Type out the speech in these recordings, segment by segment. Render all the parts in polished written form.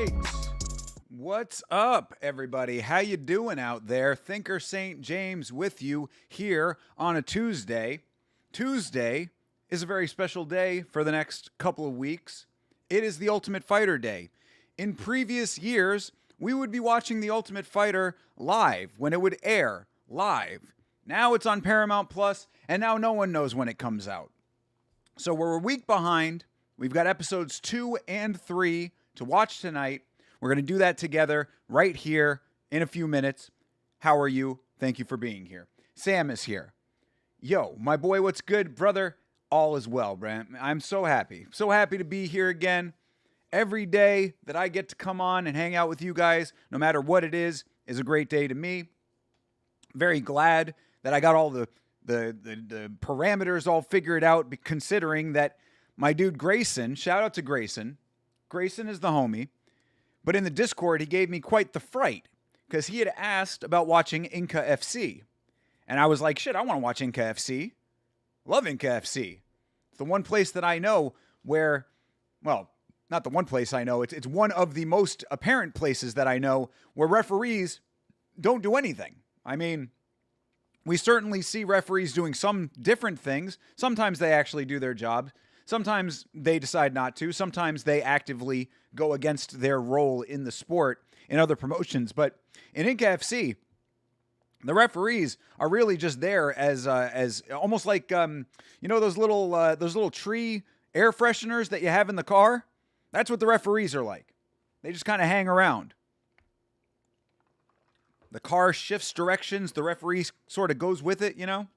right. What's up, everybody? How you doing out there? Thinker St. James with you here on a Tuesday. Tuesday is a very special day for the next couple of weeks. It is the Ultimate Fighter Day. In previous years, we would be watching the Ultimate Fighter live when it would air live. Now it's on Paramount Plus, and now no one knows when it comes out. So we're a week behind. We've got episodes 2 and 3 to watch tonight. We're going to do that together right here in a few minutes. How are you? Thank you for being here. Sam is here. Yo, my boy, what's good, brother? All is well, Brent. I'm so happy. So happy to be here again. Every day that I get to come on and hang out with you guys, no matter what it is a great day to me. Very glad that I got all the parameters all figured out, considering that my dude Grayson, shout out to Grayson. Grayson is the homie. But in the Discord, he gave me quite the fright because he had asked about watching Inca FC. And I was like, shit, I want to watch Inca FC. Love Inca FC. It's the one place that I know where, well, not the one place I know. It's one of the most apparent places that I know where referees don't do anything. I mean, we certainly see referees doing some different things. Sometimes they actually do their job. Sometimes they decide not to. Sometimes they actively go against their role in the sport in other promotions. But in Inca FC, the referees are really just there as almost like those little tree air fresheners that you have in the car. That's what the referees are like. They just kind of hang around. The car shifts directions. The referee sort of goes with it, you know.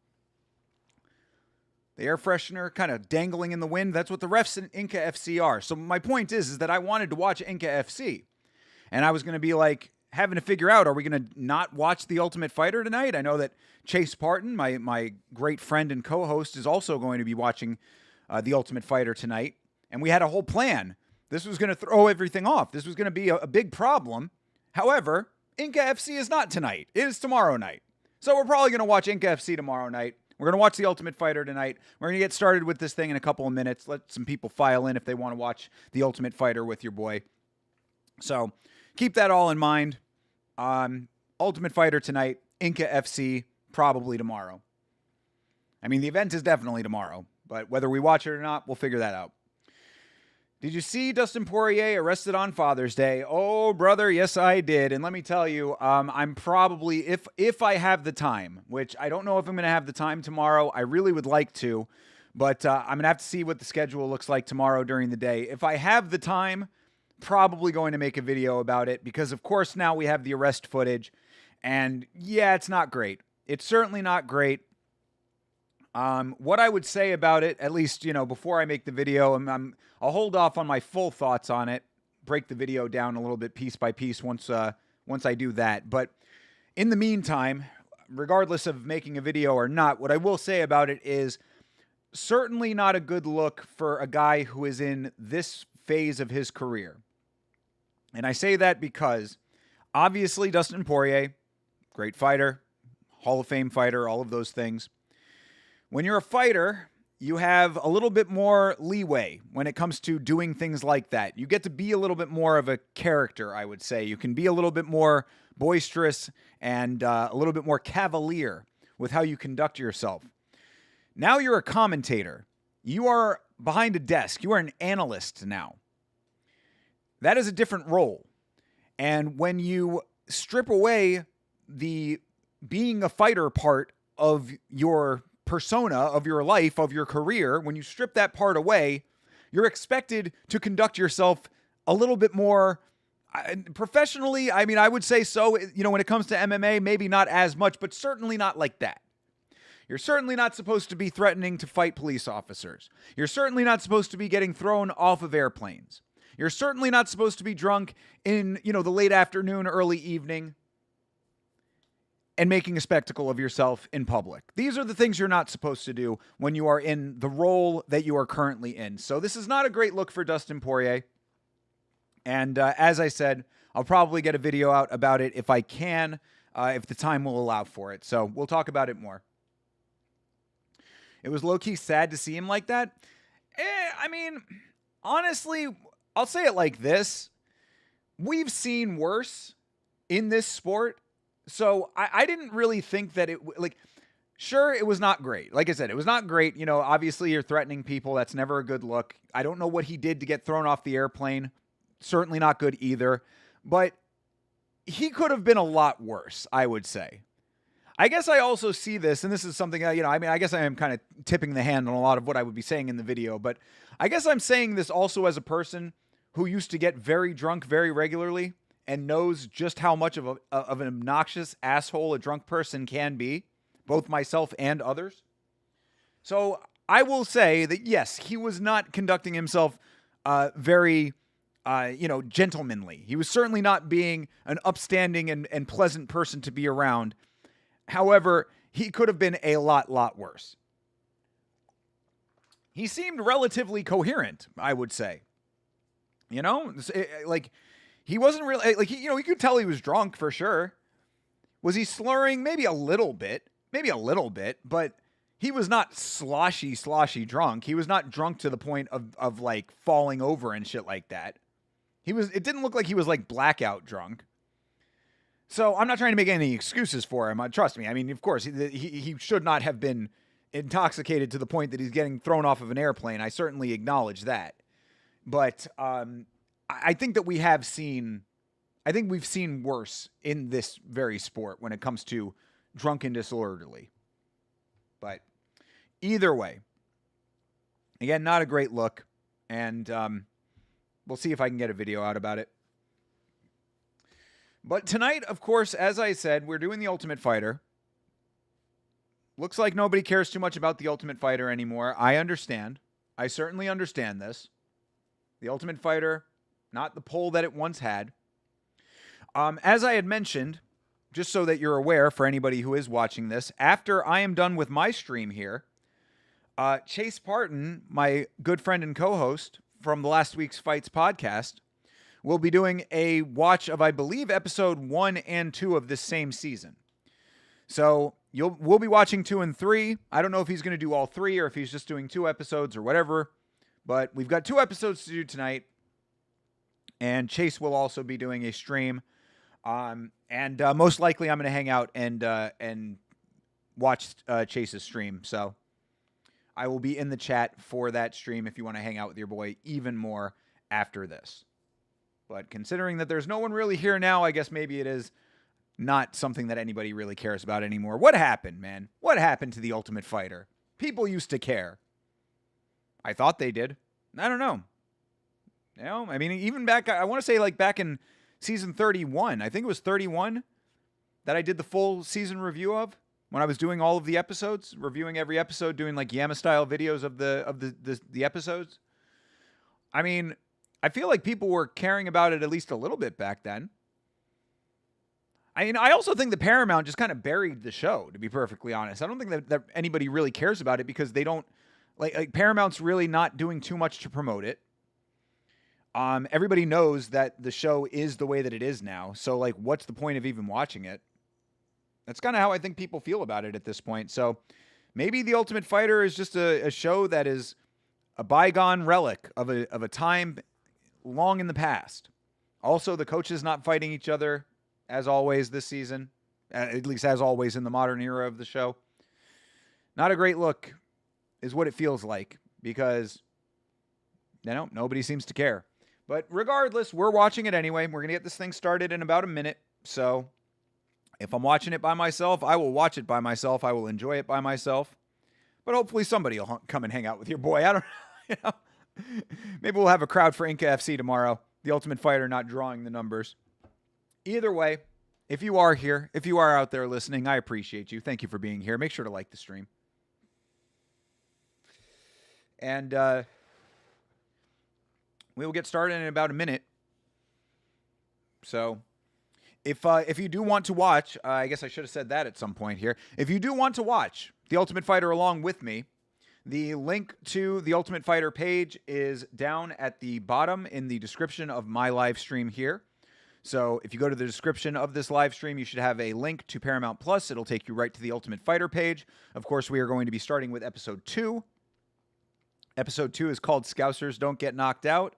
The air freshener kind of dangling in the wind. That's what the refs in Inca FC are. So my point is that I wanted to watch Inca FC. And I was going to be like having to figure out, are we going to not watch The Ultimate Fighter tonight? I know that Chase Parton, my great friend and co-host, is also going to be watching The Ultimate Fighter tonight. And we had a whole plan. This was going to throw everything off. This was going to be a big problem. However, Inca FC is not tonight. It is tomorrow night. So we're probably going to watch Inca FC tomorrow night. We're going to watch The Ultimate Fighter tonight. We're going to get started with this thing in a couple of minutes. Let some people file in if they want to watch The Ultimate Fighter with your boy. So keep that all in mind. Ultimate Fighter tonight, Inca FC probably tomorrow. I mean, the event is definitely tomorrow, but whether we watch it or not, we'll figure that out. Did you see Dustin Poirier arrested on Father's Day? Oh, brother, yes, I did. And let me tell you, I'm probably, if I have the time, which I don't know if I'm going to have the time tomorrow. I really would like to, but I'm going to have to see what the schedule looks like tomorrow during the day. If I have the time, probably going to make a video about it because, of course, now we have the arrest footage. And, yeah, it's not great. It's certainly not great. What I would say about it, at least, before I make the video, I'll hold off on my full thoughts on it, break the video down a little bit piece by piece once I do that. But in the meantime, regardless of making a video or not, what I will say about it is certainly not a good look for a guy who is in this phase of his career. And I say that because obviously Dustin Poirier, great fighter, Hall of Fame fighter, all of those things. When you're a fighter, you have a little bit more leeway when it comes to doing things like that. You get to be a little bit more of a character, I would say. You can be a little bit more boisterous and a little bit more cavalier with how you conduct yourself. Now you're a commentator. You are behind a desk. You are an analyst now. That is a different role. And when you strip away the being a fighter part of your persona, of your life, of your career, when you strip that part away, you're expected to conduct yourself a little bit more professionally. I mean, I would say so. When it comes to MMA, maybe not as much, but certainly not like that. You're certainly not supposed to be threatening to fight police officers. You're certainly not supposed to be getting thrown off of airplanes. You're certainly not supposed to be drunk in, the late afternoon, early evening, and making a spectacle of yourself in public. These are the things you're not supposed to do when you are in the role that you are currently in. So this is not a great look for Dustin Poirier. And as I said, I'll probably get a video out about it if I can, if the time will allow for it. So we'll talk about it more. It was low-key sad to see him like that. I mean, honestly, I'll say it like this. we've seen worse in this sport. So I didn't really think that sure, it was not great. Like I said, it was not great. You know, obviously you're threatening people. That's never a good look. I don't know what he did to get thrown off the airplane. Certainly not good either. But he could have been a lot worse, I would say. I guess I also see this, and this is something, I guess I am kind of tipping the hand on a lot of what I would be saying in the video, but I guess I'm saying this also as a person who used to get very drunk very regularly and knows just how much of an obnoxious asshole a drunk person can be, both myself and others. So I will say that, yes, he was not conducting himself very gentlemanly. He was certainly not being an upstanding and pleasant person to be around. However, he could have been a lot worse. He seemed relatively coherent, I would say. You know, he wasn't really, you could tell he was drunk for sure. Was he slurring? Maybe a little bit, but he was not sloshy drunk. He was not drunk to the point of like falling over and shit like that. It didn't look like he was like blackout drunk. So I'm not trying to make any excuses for him. Trust me. I mean, of course, he should not have been intoxicated to the point that he's getting thrown off of an airplane. I certainly acknowledge that. But I think that we've seen worse in this very sport when it comes to drunk and disorderly. But either way, again, not a great look. And we'll see if I can get a video out about it. But tonight, of course, as I said, we're doing The Ultimate Fighter. Looks like nobody cares too much about The Ultimate Fighter anymore. I understand. I certainly understand this. The Ultimate Fighter, not the pull that it once had. As I had mentioned, just so that you're aware for anybody who is watching this, after I am done with my stream here, Chase Parton, my good friend and co-host from the Last Week's Fights podcast, we'll be doing a watch of, I believe, episode 1 and 2 of this same season. So we'll be watching 2 and 3. I don't know if he's going to do all 3 or if he's just doing 2 episodes or whatever. But we've got 2 episodes to do tonight. And Chase will also be doing a stream. And most likely I'm going to hang out and watch Chase's stream. So I will be in the chat for that stream if you want to hang out with your boy even more after this. But considering that there's no one really here now, I guess maybe it is not something that anybody really cares about anymore. What happened, man? What happened to The Ultimate Fighter? People used to care. I thought they did. I don't know. You know, I mean, even back, I want to say like back in season 31, I think it was 31 that I did the full season review of when I was doing all of the episodes, reviewing every episode, doing like Yama style videos of the episodes. I mean, I feel like people were caring about it at least a little bit back then. I also think that Paramount just kind of buried the show, to be perfectly honest. I don't think that anybody really cares about it because they don't, like Paramount's really not doing too much to promote it. Everybody knows that the show is the way that it is now. So, like, what's the point of even watching it? That's kind of how I think people feel about it at this point. So, maybe The Ultimate Fighter is just a show that is a bygone relic of a time long in the past. Also, the coaches not fighting each other, as always this season. At least as always in the modern era of the show. Not a great look is what it feels like. Because, nobody seems to care. But regardless, we're watching it anyway. We're going to get this thing started in about a minute. So if I'm watching it by myself, I will watch it by myself. I will enjoy it by myself. But hopefully somebody will come and hang out with your boy. I don't know. Maybe we'll have a crowd for Inca FC tomorrow. The Ultimate Fighter not drawing the numbers. Either way, if you are here, if you are out there listening, I appreciate you. Thank you for being here. Make sure to like the stream. And we will get started in about a minute. So, if you do want to watch, I guess I should have said that at some point here. If you do want to watch The Ultimate Fighter along with me, the link to the Ultimate Fighter page is down at the bottom in the description of my live stream here. So, if you go to the description of this live stream, you should have a link to Paramount Plus. It'll take you right to the Ultimate Fighter page. Of course, we are going to be starting with episode 2. Episode 2 is called Scousers Don't Get Knocked Out.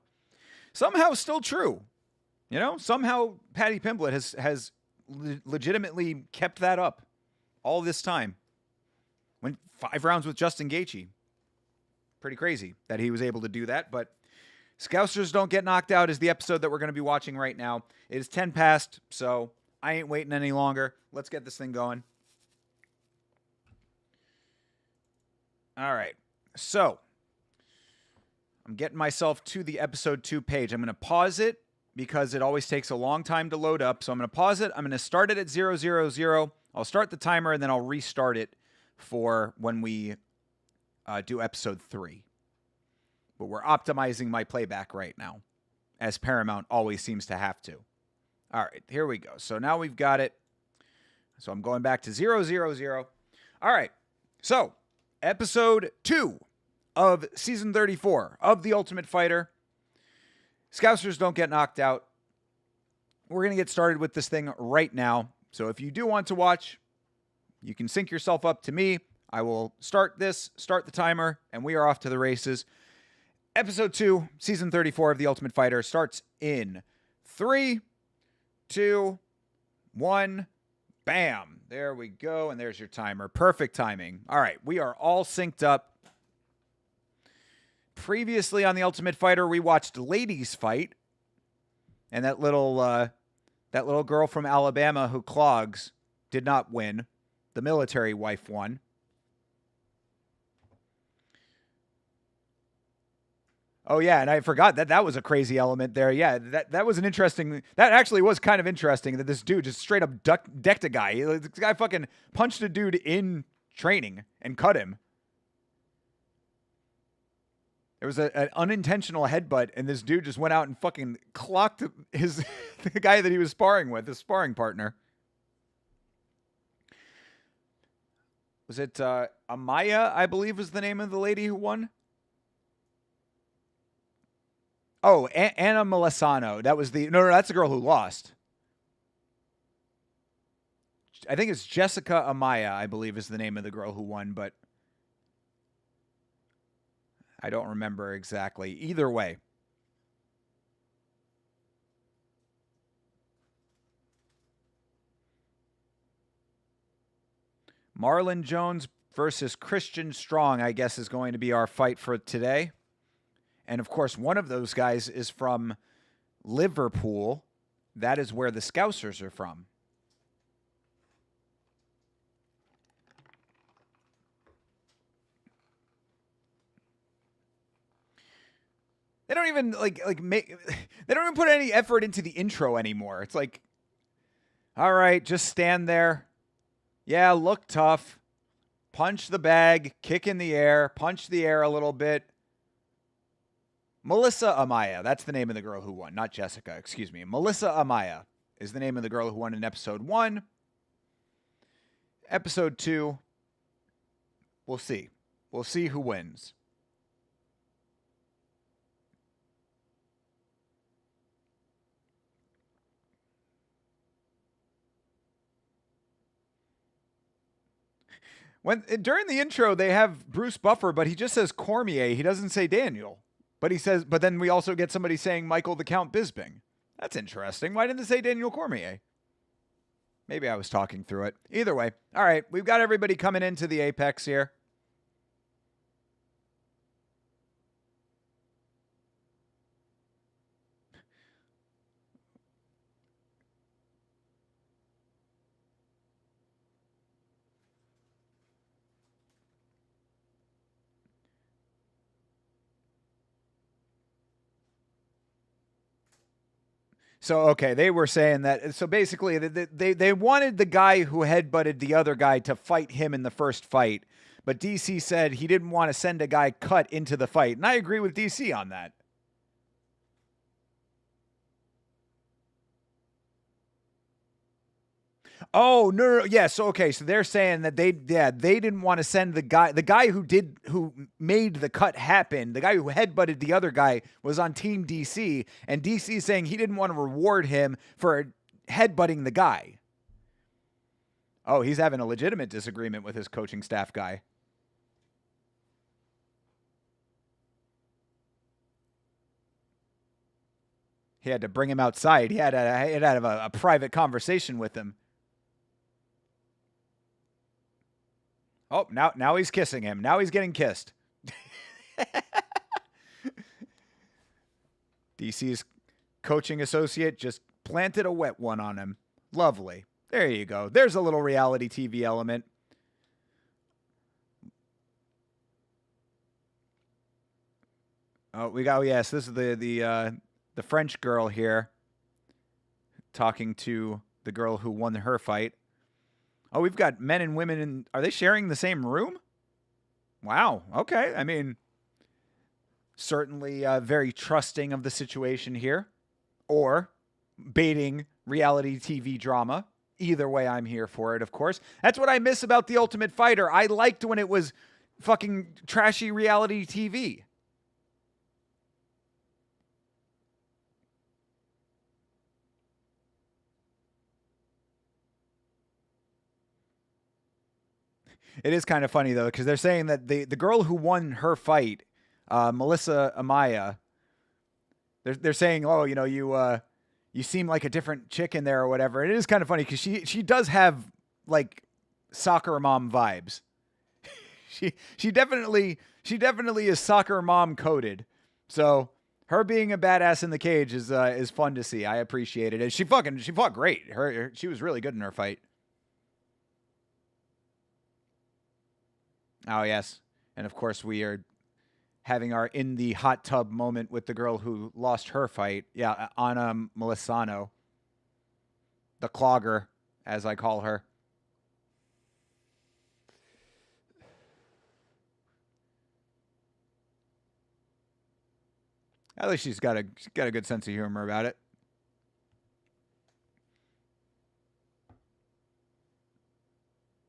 Somehow still true. You know, somehow Paddy Pimblett has legitimately kept that up all this time. Went 5 rounds with Justin Gaethje. Pretty crazy that he was able to do that, but Scousers Don't Get Knocked Out is the episode that we're going to be watching right now. It is 10 past, so I ain't waiting any longer. Let's get this thing going. All right. So, I'm getting myself to the episode 2 page. I'm going to pause it because it always takes a long time to load up. So I'm going to pause it. I'm going to start it at 000. I'll start the timer and then I'll restart it for when we do episode 3. But we're optimizing my playback right now, as Paramount always seems to have to. All right, here we go. So now we've got it. So I'm going back to 000. All right, so episode 2 of season 34 of The Ultimate Fighter. Scousers Don't Get Knocked Out. We're going to get started with this thing right now. So if you do want to watch, you can sync yourself up to me. I will start the timer, and we are off to the races. Episode 2, season 34 of The Ultimate Fighter starts in 3, 2, 1, bam. There we go, and there's your timer. Perfect timing. All right, we are all synced up. Previously on The Ultimate Fighter, we watched ladies fight, and that little girl from Alabama who clogs did not win. The military wife won. Oh, yeah, and I forgot that was a crazy element there. Yeah, that was an interesting... That actually was kind of interesting that this dude just straight up decked a guy. This guy fucking punched a dude in training and cut him. It was an unintentional headbutt, and this dude just went out and fucking clocked the guy that he was sparring with, his sparring partner. Was it Amaya, I believe was the name of the lady who won? Oh, Anna Melissano. That was the... No, that's the girl who lost. I think it's Jessica Amaya, I believe is the name of the girl who won, but I don't remember exactly. Either way. Marlon Jones versus Christian Strong, I guess, is going to be our fight for today. And, of course, one of those guys is from Liverpool. That is where the Scousers are from. They don't even they don't even put any effort into the intro anymore. It's like, all right, just stand there. Yeah, look tough. Punch the bag, kick in the air, punch the air a little bit. Melissa Amaya, that's the name of the girl who won, not Jessica, excuse me. Melissa Amaya is the name of the girl who won in episode 1. Episode 2, we'll see. We'll see who wins. During the intro, they have Bruce Buffer, but he just says Cormier. He doesn't say Daniel. But then we also get somebody saying Michael the Count Bisping. That's interesting. Why didn't they say Daniel Cormier? Maybe I was talking through it. Either way. All right, we've got everybody coming into the Apex here. So, okay, they were saying that. So basically, they wanted the guy who headbutted the other guy to fight him in the first fight. But DC said he didn't want to send a guy cut into the fight. And I agree with DC on that. Oh, no. Yeah, so okay, so they're saying that they didn't want to send the guy who made the cut happen, the guy who headbutted the other guy was on Team DC, and DC saying he didn't want to reward him for headbutting the guy. Oh, he's having a legitimate disagreement with his coaching staff guy. He had to bring him outside. He had to have a private conversation with him. Oh, now he's kissing him. Now he's getting kissed. DC's coaching associate just planted a wet one on him. Lovely. There you go. There's a little reality TV element. Oh, yes, this is the French girl here talking to the girl who won her fight. Oh, we've got men and women in. Are they sharing the same room? Wow. Okay. I mean, certainly very trusting of the situation here, or baiting reality TV drama. Either way, I'm here for it, of course. That's what I miss about The Ultimate Fighter. I liked when it was fucking trashy reality TV. It is kind of funny, though, because they're saying that the girl who won her fight, Melissa Amaya, they're saying, oh, you seem like a different chick in there or whatever. And it is kind of funny because she does have, like, soccer mom vibes. she definitely is soccer mom coded. So her being a badass in the cage is fun to see. I appreciate it. And she fought great. She was really good in her fight. Oh, yes. And, of course, we are having our in the hot tub moment with the girl who lost her fight. Yeah, Anna Melissano. The clogger, as I call her. At least she's got a good sense of humor about it.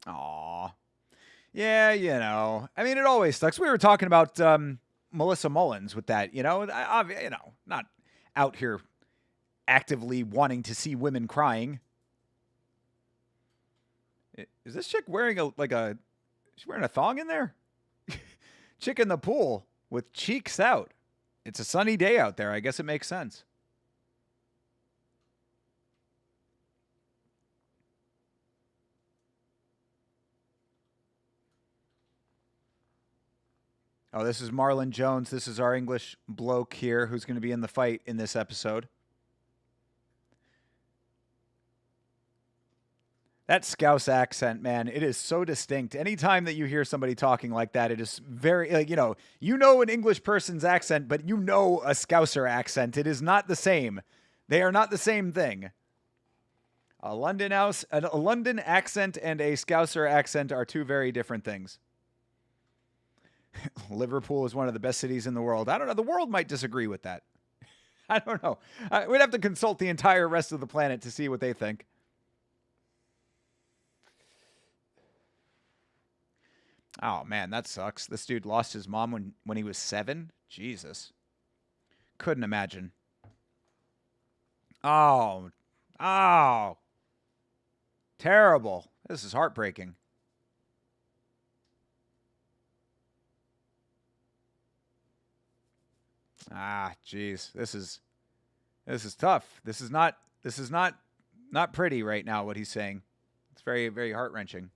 Aww. Yeah, I mean, it always sucks. We were talking about Melissa Mullins with that, not out here actively wanting to see women crying. Is this chick wearing she's wearing a thong in there? Chick in the pool with cheeks out. It's a sunny day out there. I guess it makes sense. Oh, this is Marlon Jones. This is our English bloke here who's going to be in the fight in this episode. That Scouse accent, man, it is so distinct. Anytime that you hear somebody talking like that, it is very, an English person's accent, but a Scouser accent. It is not the same. They are not the same thing. A London accent and a Scouser accent are two very different things. Liverpool is one of the best cities in the world. I don't know. The world might disagree with that. I don't know. We'd have to consult the entire rest of the planet to see what they think. Oh, man, that sucks. This dude lost his mom when he was 7? Jesus. Couldn't imagine. Oh. Terrible. This is heartbreaking. Jeez. This is tough. This is not pretty right now, what he's saying. It's very, very heart-wrenching.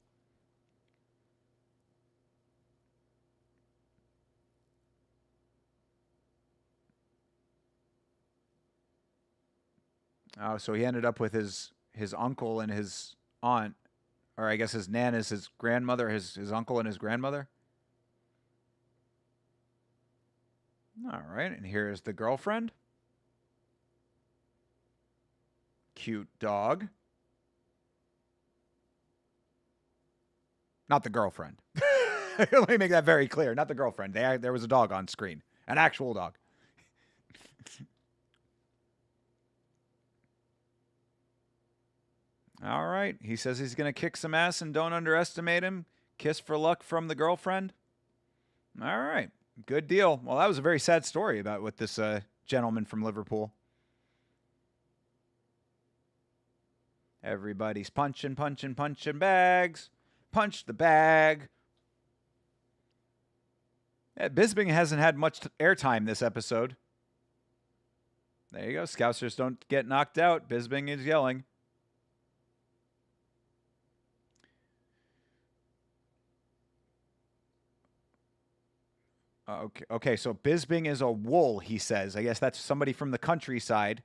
Oh, so he ended up with his uncle and his aunt, or I guess his nan is his grandmother, his uncle and his grandmother. All right, and here's the girlfriend. Cute dog. Not the girlfriend. Let me make that very clear. Not the girlfriend. There was a dog on screen. An actual dog. All right. He says he's going to kick some ass and don't underestimate him. Kiss for luck from the girlfriend. All right. Good deal. Well, that was a very sad story about with this gentleman from Liverpool. Everybody's punching bags. Punch the bag. Yeah, Bisping hasn't had much airtime this episode. There you go. Scousers don't get knocked out. Bisping is yelling. Okay, so Bisping is a wool, he says. I guess that's somebody from the countryside.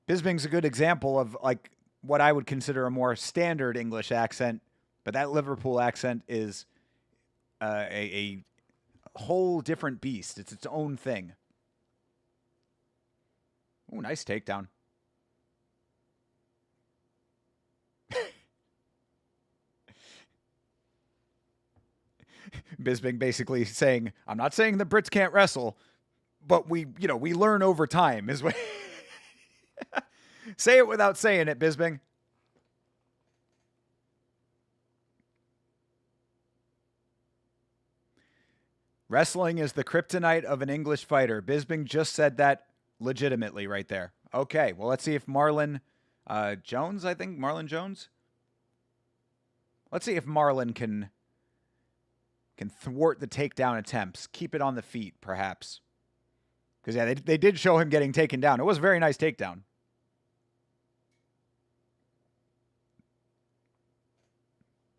Bisping's a good example of like what I would consider a more standard English accent, but that Liverpool accent is a whole different beast. It's its own thing. Ooh, nice takedown. Bisping basically saying, I'm not saying the Brits can't wrestle, but we learn over time is what. Say it without saying it, Bisping. Wrestling is the kryptonite of an English fighter. Bisping just said that legitimately right there. Okay, well, let's see if Marlon Jones, I think, Marlon Jones. Let's see if Marlon can thwart the takedown attempts. Keep it on the feet, perhaps. Because, yeah, they did show him getting taken down. It was a very nice takedown.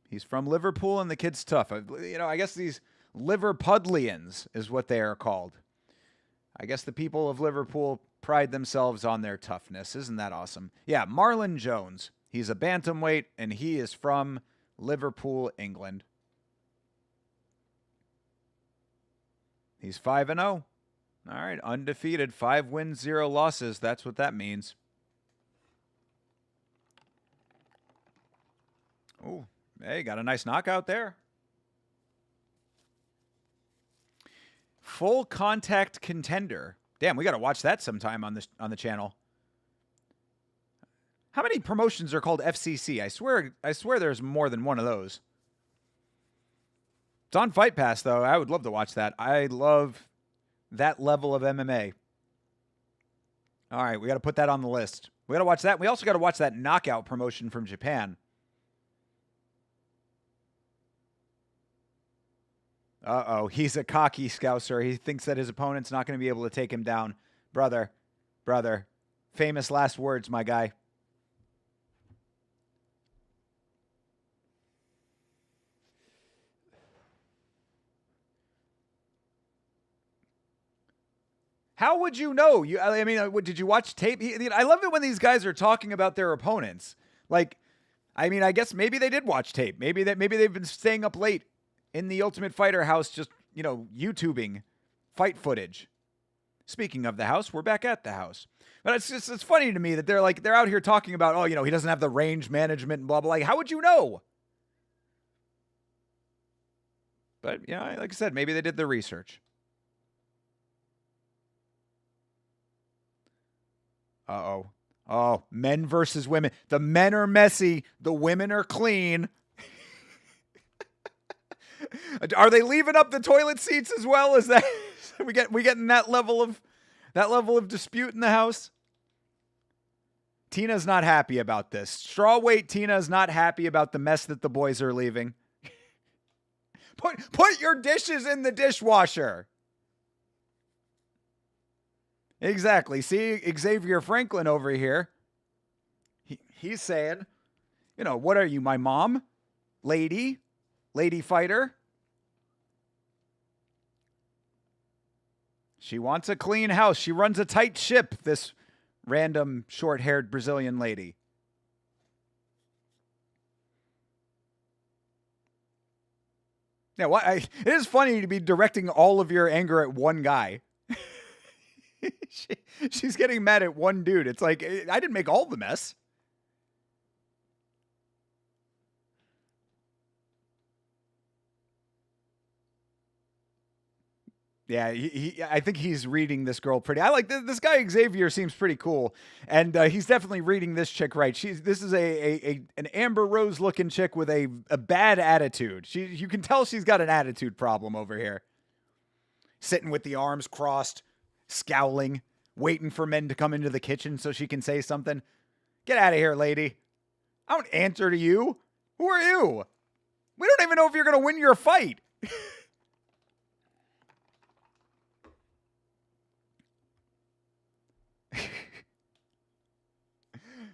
He's from Liverpool, and the kid's tough. I guess these Liverpudlians is what they are called. I guess the people of Liverpool pride themselves on their toughness. Isn't that awesome? Yeah, Marlon Jones. He's a bantamweight, and he is from Liverpool, England. He's 5-0. All right, undefeated. 5 wins, 0 losses. That's what that means. Oh, hey, got a nice knockout there. Full Contact Contender. Damn, we got to watch that sometime on the channel. How many promotions are called FCC? I swear there's more than one of those. It's on Fight Pass, though. I would love to watch that. I love that level of MMA. All right, we got to put that on the list. We got to watch that. We also got to watch that knockout promotion from Japan. Uh-oh, he's a cocky Scouser. He thinks that his opponent's not going to be able to take him down. Brother. Famous last words, my guy. How would you know? Did you watch tape? I love it when these guys are talking about their opponents. Like, I guess maybe they did watch tape. Maybe they've been staying up late in the Ultimate Fighter house, just, YouTubing fight footage. Speaking of the house, we're back at the house. But it's funny to me that they're out here talking about, he doesn't have the range management and blah, blah. Like, how would you know? But, like I said, maybe they did the research. Uh-oh. Oh, men versus women. The men are messy. The women are clean. Are they leaving up the toilet seats as well? Is that we getting that level of dispute in the house? Tina's not happy about this. Strawweight Tina's not happy about the mess that the boys are leaving. Put your dishes in the dishwasher. Exactly. See, Xavier Franklin over here. He's saying, what are you, my mom? Lady fighter? She wants a clean house. She runs a tight ship, this random short-haired Brazilian lady. Yeah, it is funny to be directing all of your anger at one guy. She's getting mad at one dude. It's like, I didn't make all the mess. Yeah, I think he's reading this girl pretty. I like this guy. Xavier seems pretty cool, and he's definitely reading this chick right. This is an Amber Rose looking chick with a bad attitude. You can tell she's got an attitude problem over here. Sitting with the arms crossed, scowling, waiting for men to come into the kitchen so she can say something. Get out of here, lady. I don't answer to you. Who are you? We don't even know if you're going to win your fight.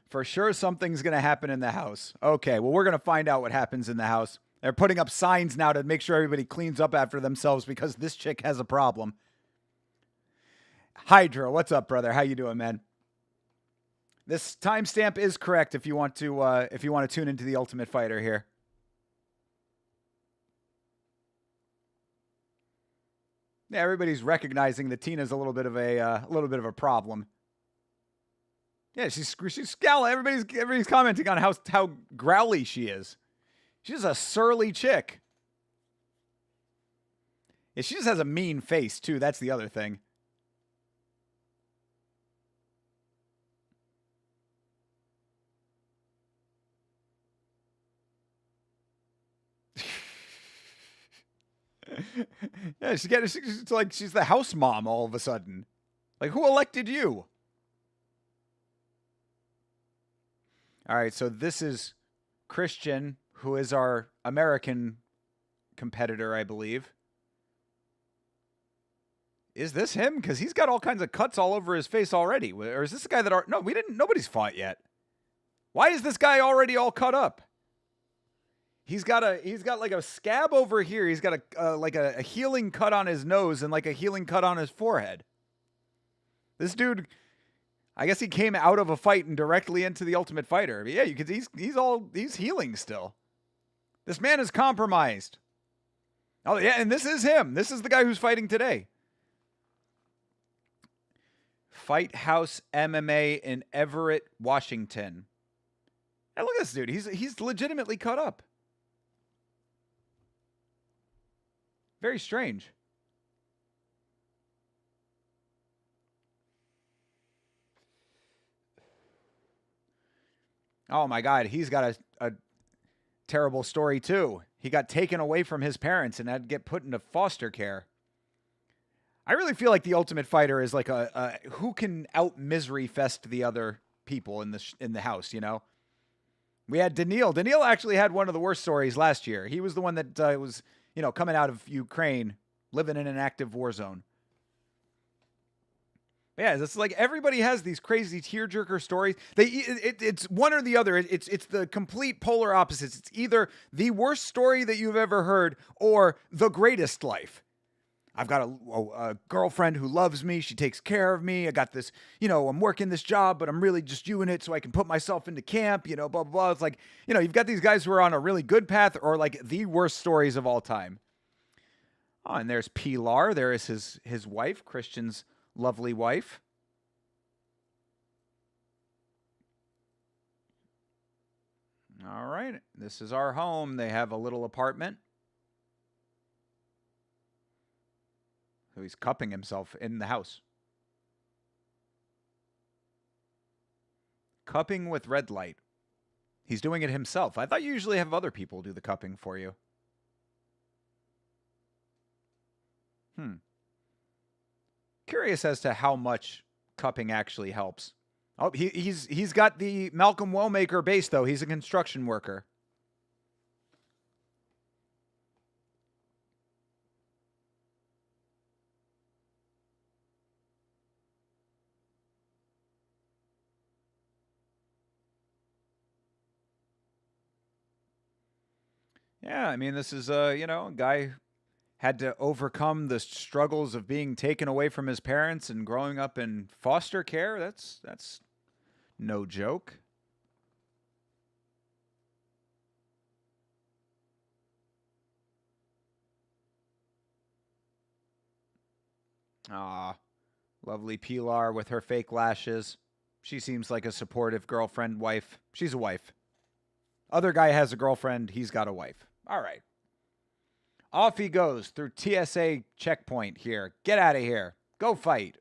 For sure, something's going to happen in the house. Okay, well, we're going to find out what happens in the house. They're putting up signs now to make sure everybody cleans up after themselves because this chick has a problem. Hydra, what's up, brother? How you doing, man? This timestamp is correct if you want to tune into the Ultimate Fighter here. Yeah, everybody's recognizing that Tina's a little bit of a problem. Yeah, she's scowling. Everybody's commenting on how growly she is. She's a surly chick. Yeah, she just has a mean face too. That's the other thing. Yeah, she's like she's the house mom all of a sudden. Like, who elected you? All right, so this is Christian, who is our American competitor, I believe. Is this him? Because he's got all kinds of cuts all over his face already. Or is this the guy that... No, nobody's fought yet. Why is this guy already all cut up? He's got like a scab over here. He's got a healing cut on his nose and like a healing cut on his forehead. This dude, I guess he came out of a fight and directly into the Ultimate Fighter. But yeah, you can he's healing still. This man is compromised. Oh yeah, and this is him. This is the guy who's fighting today. Fight House MMA in Everett, Washington. Hey, look at this dude. He's legitimately cut up. Very strange. Oh my God, he's got a terrible story too. He got taken away from his parents and had to get put into foster care. I really feel like the Ultimate Fighter is like a who can out misery fest the other people in the house, you know? We had Daniil. Daniil actually had one of the worst stories last year. He was the one that was, you know, coming out of Ukraine, living in an active war zone. Yeah, it's like everybody has these crazy tearjerker stories. It's one or the other. It's the complete polar opposites. It's either the worst story that you've ever heard or the greatest life. I've got a girlfriend who loves me. She takes care of me. I got this, you know, I'm working this job, but I'm really just doing it so I can put myself into camp, you know, blah, blah, blah. It's like, you know, you've got these guys who are on a really good path or like the worst stories of all time. Oh, and there's Pilar. There is his wife, Christian's lovely wife. All right. This is our home. They have a little apartment. So he's cupping himself in the house. Cupping with red light. He's doing it himself. I thought you usually have other people do the cupping for you. Curious as to how much cupping actually helps. Oh, he's got the Malcolm Wellmaker base, though. He's a construction worker. Yeah, I mean, this is, you know, a guy had to overcome the struggles of being taken away from his parents and growing up in foster care. That's no joke. Ah, lovely Pilar with her fake lashes. She seems like a supportive girlfriend, wife. She's a wife. Other guy has a girlfriend. He's got a wife. All right. Off he goes through TSA checkpoint here. Get out of here. Go fight.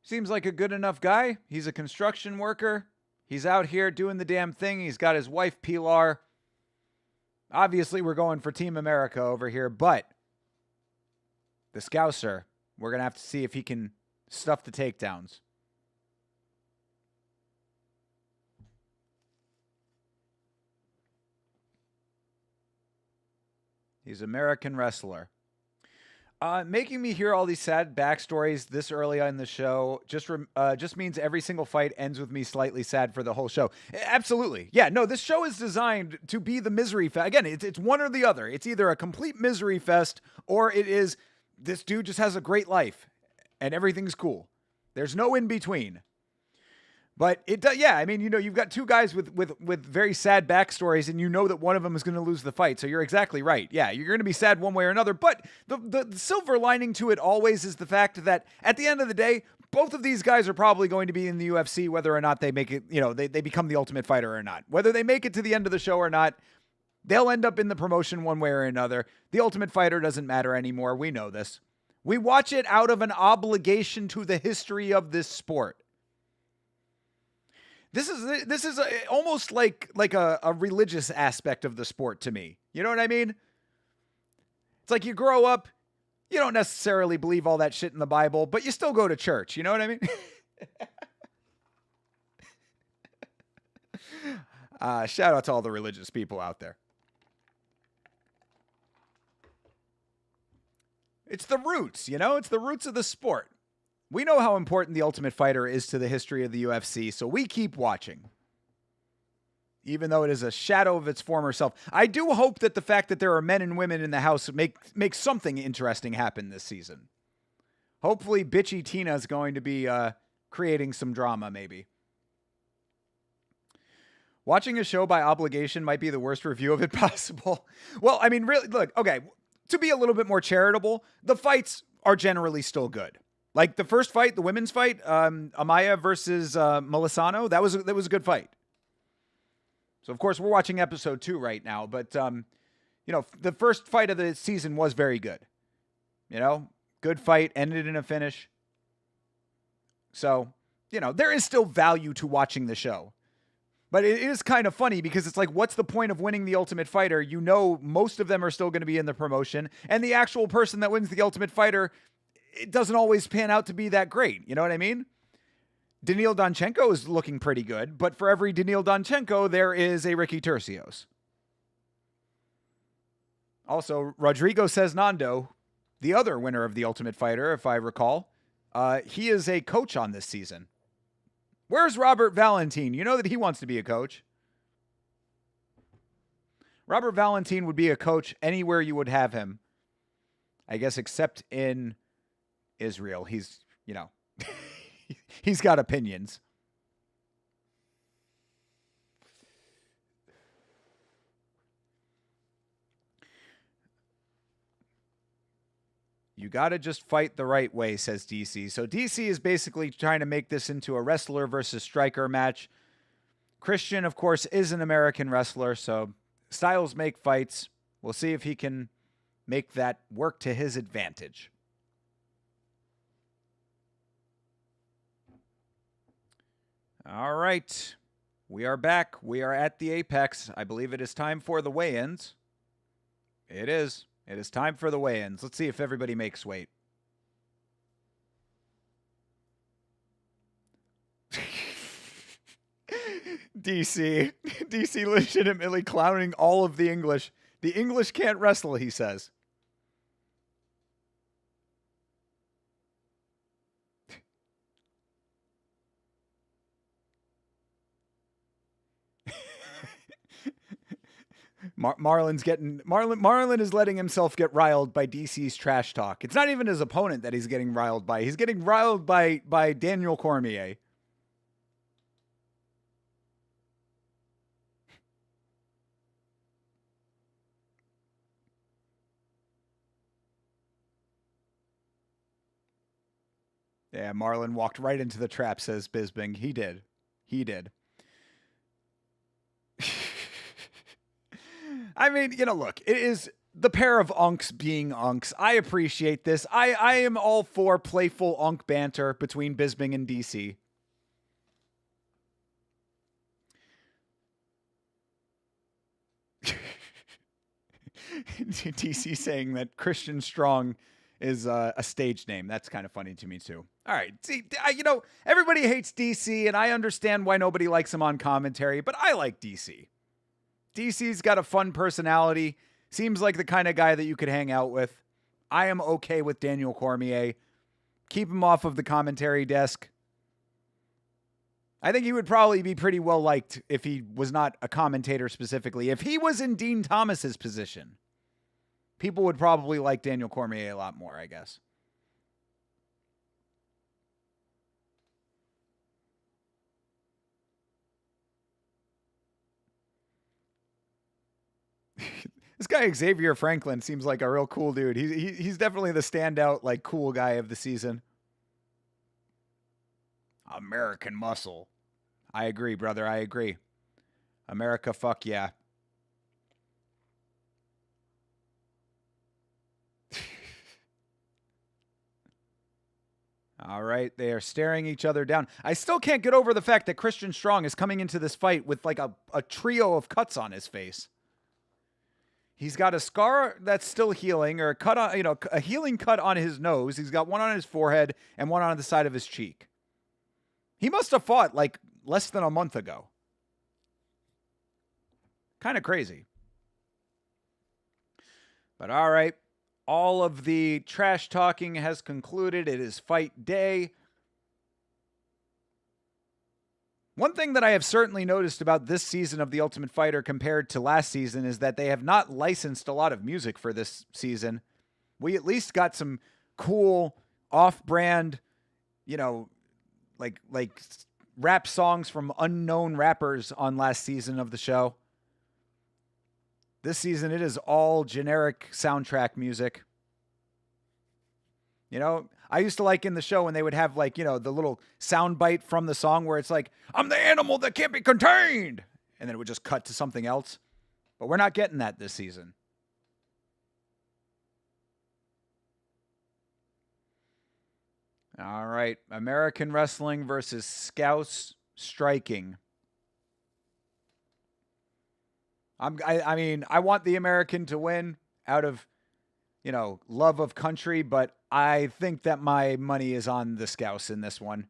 Seems like a good enough guy. He's a construction worker. He's out here doing the damn thing. He's got his wife, Pilar. Obviously, we're going for Team America over here, but the Scouser, we're going to have to see if he can stuff the takedowns. He's an American wrestler. Making me hear all these sad backstories this early in the show just means every single fight ends with me slightly sad for the whole show. Absolutely, yeah. No, this show is designed to be the misery fest. Again, it's one or the other. It's either a complete misery fest or it is this dude just has a great life and everything's cool. There's no in between. But it does, yeah. I mean, you've got two guys with very sad backstories, and you know that one of them is going to lose the fight. So you're exactly right. Yeah, you're going to be sad one way or another. But the silver lining to it always is the fact that at the end of the day, both of these guys are probably going to be in the UFC, whether or not they make it. They become the Ultimate Fighter or not. Whether they make it to the end of the show or not, they'll end up in the promotion one way or another. The Ultimate Fighter doesn't matter anymore. We know this. We watch it out of an obligation to the history of this sport. This is almost like a religious aspect of the sport to me. You know what I mean? It's like you grow up, you don't necessarily believe all that shit in the Bible, but you still go to church. You know what I mean? Shout out to all the religious people out there. It's the roots, It's the roots of the sport. We know how important the Ultimate Fighter is to the history of the UFC, so we keep watching. Even though it is a shadow of its former self. I do hope that the fact that there are men and women in the house makes something interesting happen this season. Hopefully, bitchy Tina is going to be creating some drama, maybe. Watching a show by obligation might be the worst review of it possible. Well, I mean, really, look, okay, to be a little bit more charitable, the fights are generally still good. Like the first fight, the women's fight, Amaya versus Melisano, that was a good fight. So of course we're watching episode 2 right now, but the first fight of the season was very good. Good fight, ended in a finish. So there is still value to watching the show, but it is kind of funny because it's like, what's the point of winning the Ultimate Fighter? Most of them are still going to be in the promotion, and the actual person that wins the Ultimate Fighter, it doesn't always pan out to be that great. You know what I mean? Daniil Danchenko is looking pretty good, but for every Daniil Danchenko, there is a Ricky Turcios. Also, Rodrigo Ceznando, the other winner of the Ultimate Fighter, if I recall, he is a coach on this season. Where's Robert Valentin? You know that he wants to be a coach. Robert Valentin would be a coach anywhere you would have him. I guess except in Israel. He's, he's got opinions. You got to just fight the right way, says DC. So DC is basically trying to make this into a wrestler versus striker match. Christian, of course, is an American wrestler, so styles make fights. We'll see if he can make that work to his advantage. All right. We are back. We are at the Apex. I believe it is time for the weigh-ins. It is. It is time for the weigh-ins. Let's see if everybody makes weight. DC legitimately clowning all of the English. The English can't wrestle, he says. Marlon is letting himself get riled by DC's trash talk. It's not even his opponent that he's getting riled by. He's getting riled by Daniel Cormier. Yeah, Marlon walked right into the trap, says Bisping. He did. I mean, look, it is the pair of unks being unks. I appreciate this. I am all for playful unk banter between Bisping and DC. DC saying that Christian Strong is a stage name. That's kind of funny to me, too. All right. See, everybody hates DC, and I understand why nobody likes him on commentary, but I like DC. DC's got a fun personality. Seems like the kind of guy that you could hang out with. I am okay with Daniel Cormier. Keep him off of the commentary desk. I think he would probably be pretty well liked if he was not a commentator specifically. If he was in Dean Thomas's position, people would probably like Daniel Cormier a lot more, I guess. This guy Xavier Franklin seems like a real cool dude. He's definitely the standout, like, cool guy of the season. American muscle. I agree, brother. I agree. America, fuck yeah. All right, they are staring each other down. I still can't get over the fact that Christian Strong is coming into this fight with like a trio of cuts on his face. He's got a scar that's still healing, or a cut on, a healing cut on his nose. He's got one on his forehead and one on the side of his cheek. He must have fought like less than a month ago. Kind of crazy. But all right. All of the trash talking has concluded. It is fight day. One thing that I have certainly noticed about this season of The Ultimate Fighter compared to last season is that they have not licensed a lot of music for this season. We at least got some cool off-brand, like rap songs from unknown rappers on last season of the show. This season, it is all generic soundtrack music. I used to like in the show when they would have the little sound bite from the song where it's like, I'm the animal that can't be contained. And then it would just cut to something else. But we're not getting that this season. All right. American wrestling versus Scouse striking. I want the American to win out of, love of country, but I think that my money is on the Scouse in this one.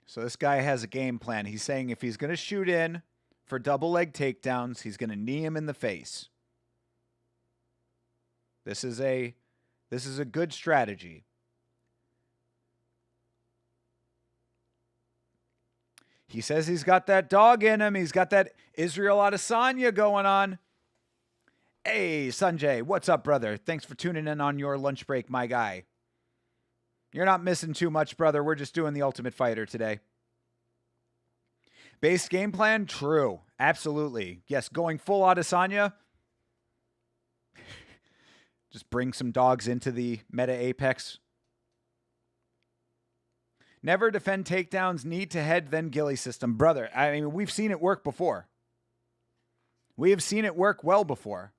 So this guy has a game plan. He's saying if he's going to shoot in for double leg takedowns, he's going to knee him in the face. This is a good strategy. He says he's got that dog in him. He's got that Israel Adesanya going on. Hey, Sanjay, what's up, brother? Thanks for tuning in on your lunch break, my guy. You're not missing too much, brother. We're just doing The Ultimate Fighter today. Base game plan? True. Absolutely. Yes, going full Adesanya. Just bring some dogs into the meta apex. Never defend takedowns, knee to head, then ghillie system. Brother, we've seen it work before. We have seen it work well before.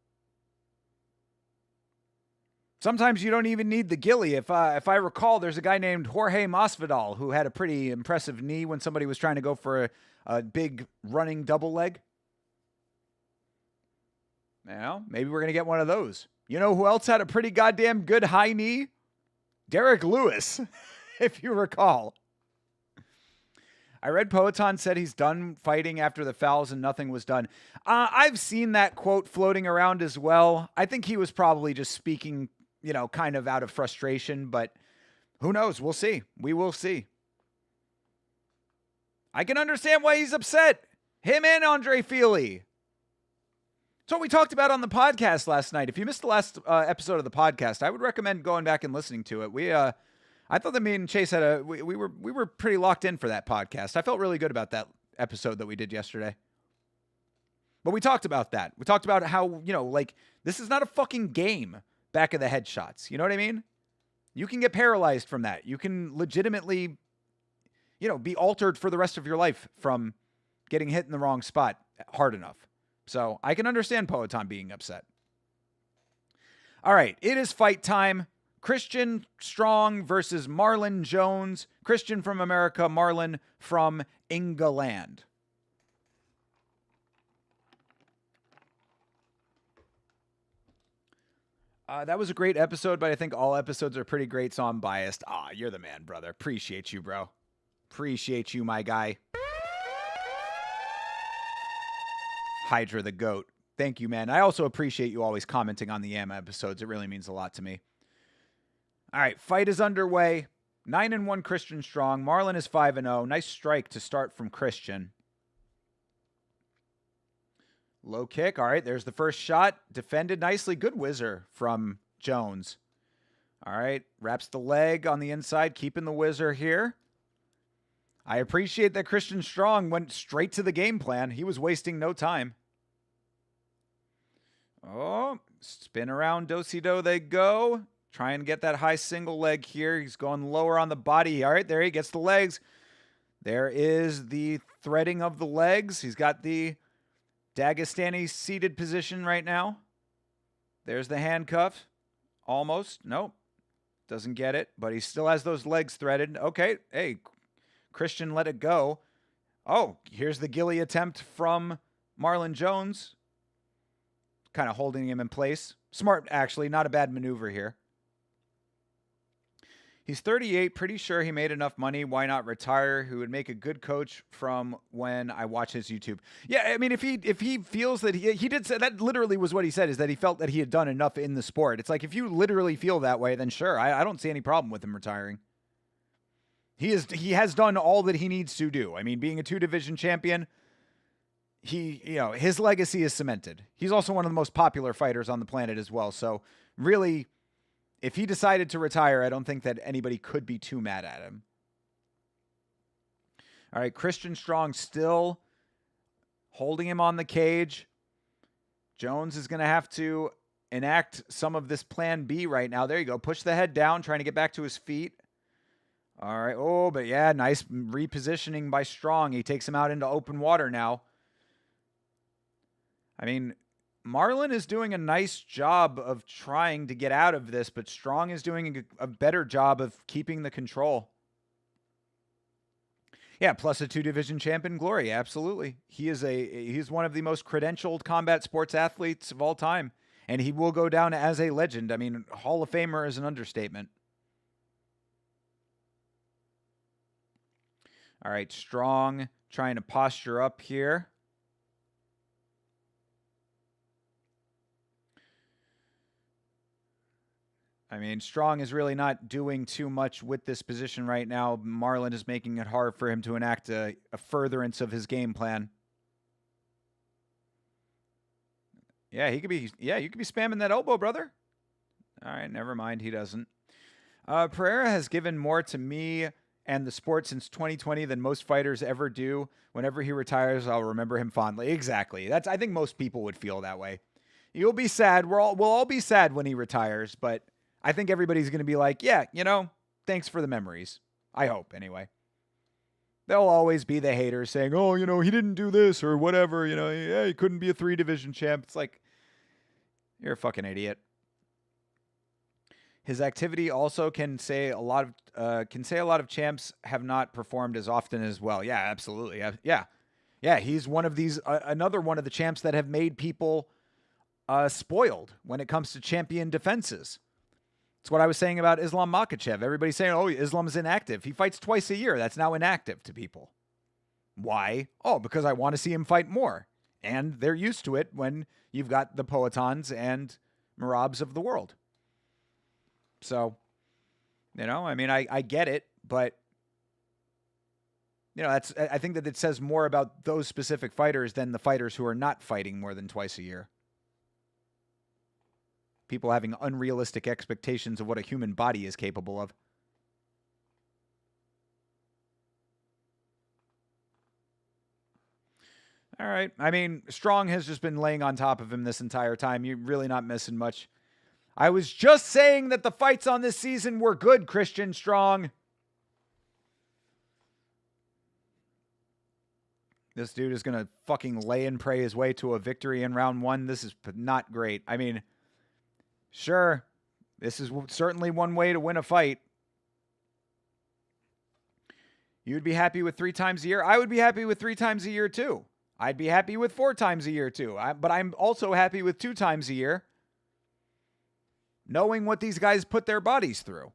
Sometimes you don't even need the ghillie. If I recall, there's a guy named Jorge Masvidal who had a pretty impressive knee when somebody was trying to go for a big running double leg. Maybe we're going to get one of those. You know who else had a pretty goddamn good high knee? Derek Lewis, if you recall. I read Poetan said he's done fighting after the fouls and nothing was done. I've seen that quote floating around as well. I think he was probably just speaking, kind of out of frustration, but who knows? We'll see. We will see. I can understand why he's upset. Him and Andre Feely. It's what we talked about on the podcast last night. If you missed the last episode of the podcast, I would recommend going back and listening to it. I thought that me and Chase had we were pretty locked in for that podcast. I felt really good about that episode that we did yesterday. But we talked about that. We talked about how, this is not a fucking game, back of the head shots. You know what I mean? You can get paralyzed from that. You can legitimately, be altered for the rest of your life from getting hit in the wrong spot hard enough. So I can understand Poetan being upset. All right, it is fight time. Christian Strong versus Marlon Jones. Christian from America, Marlon from England. That was a great episode, but I think all episodes are pretty great, so I'm biased. You're the man, brother. Appreciate you, bro. Appreciate you, my guy. Hydra the GOAT. Thank you, man. I also appreciate you always commenting on the Yama episodes. It really means a lot to me. All right, fight is underway. 9-1 Christian Strong. Marlon is 5-0. Nice strike to start from Christian. Low kick. All right, there's the first shot. Defended nicely. Good whizzer from Jones. All right, wraps the leg on the inside, keeping the whizzer here. I appreciate that Christian Strong went straight to the game plan. He was wasting no time. Oh, spin around Do-si-do they go. Try and get that high single leg here. He's going lower on the body. All right, there he gets the legs. There is the threading of the legs. He's got the Dagestani seated position right now. There's the handcuff. Almost. Nope. Doesn't get it, but he still has those legs threaded. Okay, hey, Christian let it go. Oh, here's the ghillie attempt from Marlon Jones. Kind of holding him in place. Smart, actually. Not a bad maneuver here. He's 38. Pretty sure he made enough money. Why not retire? Who would make a good coach from when I watch his YouTube. Yeah, I mean, if he feels that he did say that literally was what he said, is that he felt that he had done enough in the sport. It's like, if you literally feel that way, then sure. I don't see any problem with him retiring. He has done all that he needs to do. I mean, being a 2-division champion, his legacy is cemented. He's also one of the most popular fighters on the planet as well. So really, if he decided to retire, I don't think that anybody could be too mad at him. All right, Christian Strong still holding him on the cage. Jones is going to have to enact some of this plan B right now. There you go. Push the head down, trying to get back to his feet. All right. Oh, but yeah, nice repositioning by Strong. He takes him out into open water now. I mean, Marlon is doing a nice job of trying to get out of this, but Strong is doing a better job of keeping the control. Yeah, plus a 2-division champion glory. Absolutely. He's one of the most credentialed combat sports athletes of all time, and he will go down as a legend. I mean, Hall of Famer is an understatement. All right, Strong trying to posture up here. I mean, Strong is really not doing too much with this position right now. Marlon is making it hard for him to enact a furtherance of his game plan. Yeah, you could be spamming that elbow, brother. All right, never mind. He doesn't. Pereira has given more to me and the sport since 2020 than most fighters ever do. Whenever he retires, I'll remember him fondly. Exactly. I think most people would feel that way. You'll be sad. We'll all be sad when he retires, but I think everybody's going to be like, yeah, thanks for the memories. I hope, anyway. There'll always be the haters saying, oh, he didn't do this or whatever. He couldn't be a 3-division champ. It's like, you're a fucking idiot. His activity also can say a lot of champs have not performed as often as well. Yeah, absolutely. Yeah. He's one of these, another one of the champs that have made people spoiled when it comes to champion defenses. It's what I was saying about Islam Makhachev. Everybody's saying, oh, Islam's inactive. He fights twice a year. That's now inactive to people. Why? Oh, because I want to see him fight more. And they're used to it when you've got the Poetans and Merabs of the world. So, I mean, I get it, but, I think that it says more about those specific fighters than the fighters who are not fighting more than twice a year. People having unrealistic expectations of what a human body is capable of. All right. I mean, Strong has just been laying on top of him this entire time. You're really not missing much. I was just saying that the fights on this season were good, Christian Strong. This dude is going to fucking lay and pray his way to a victory in round 1. This is not great. I mean, sure, this is certainly one way to win a fight. You'd be happy with 3 times a year? I would be happy with 3 times a year too. I'd be happy with 4 times a year too. But I'm also happy with 2 times a year. knowing what these guys put their bodies through.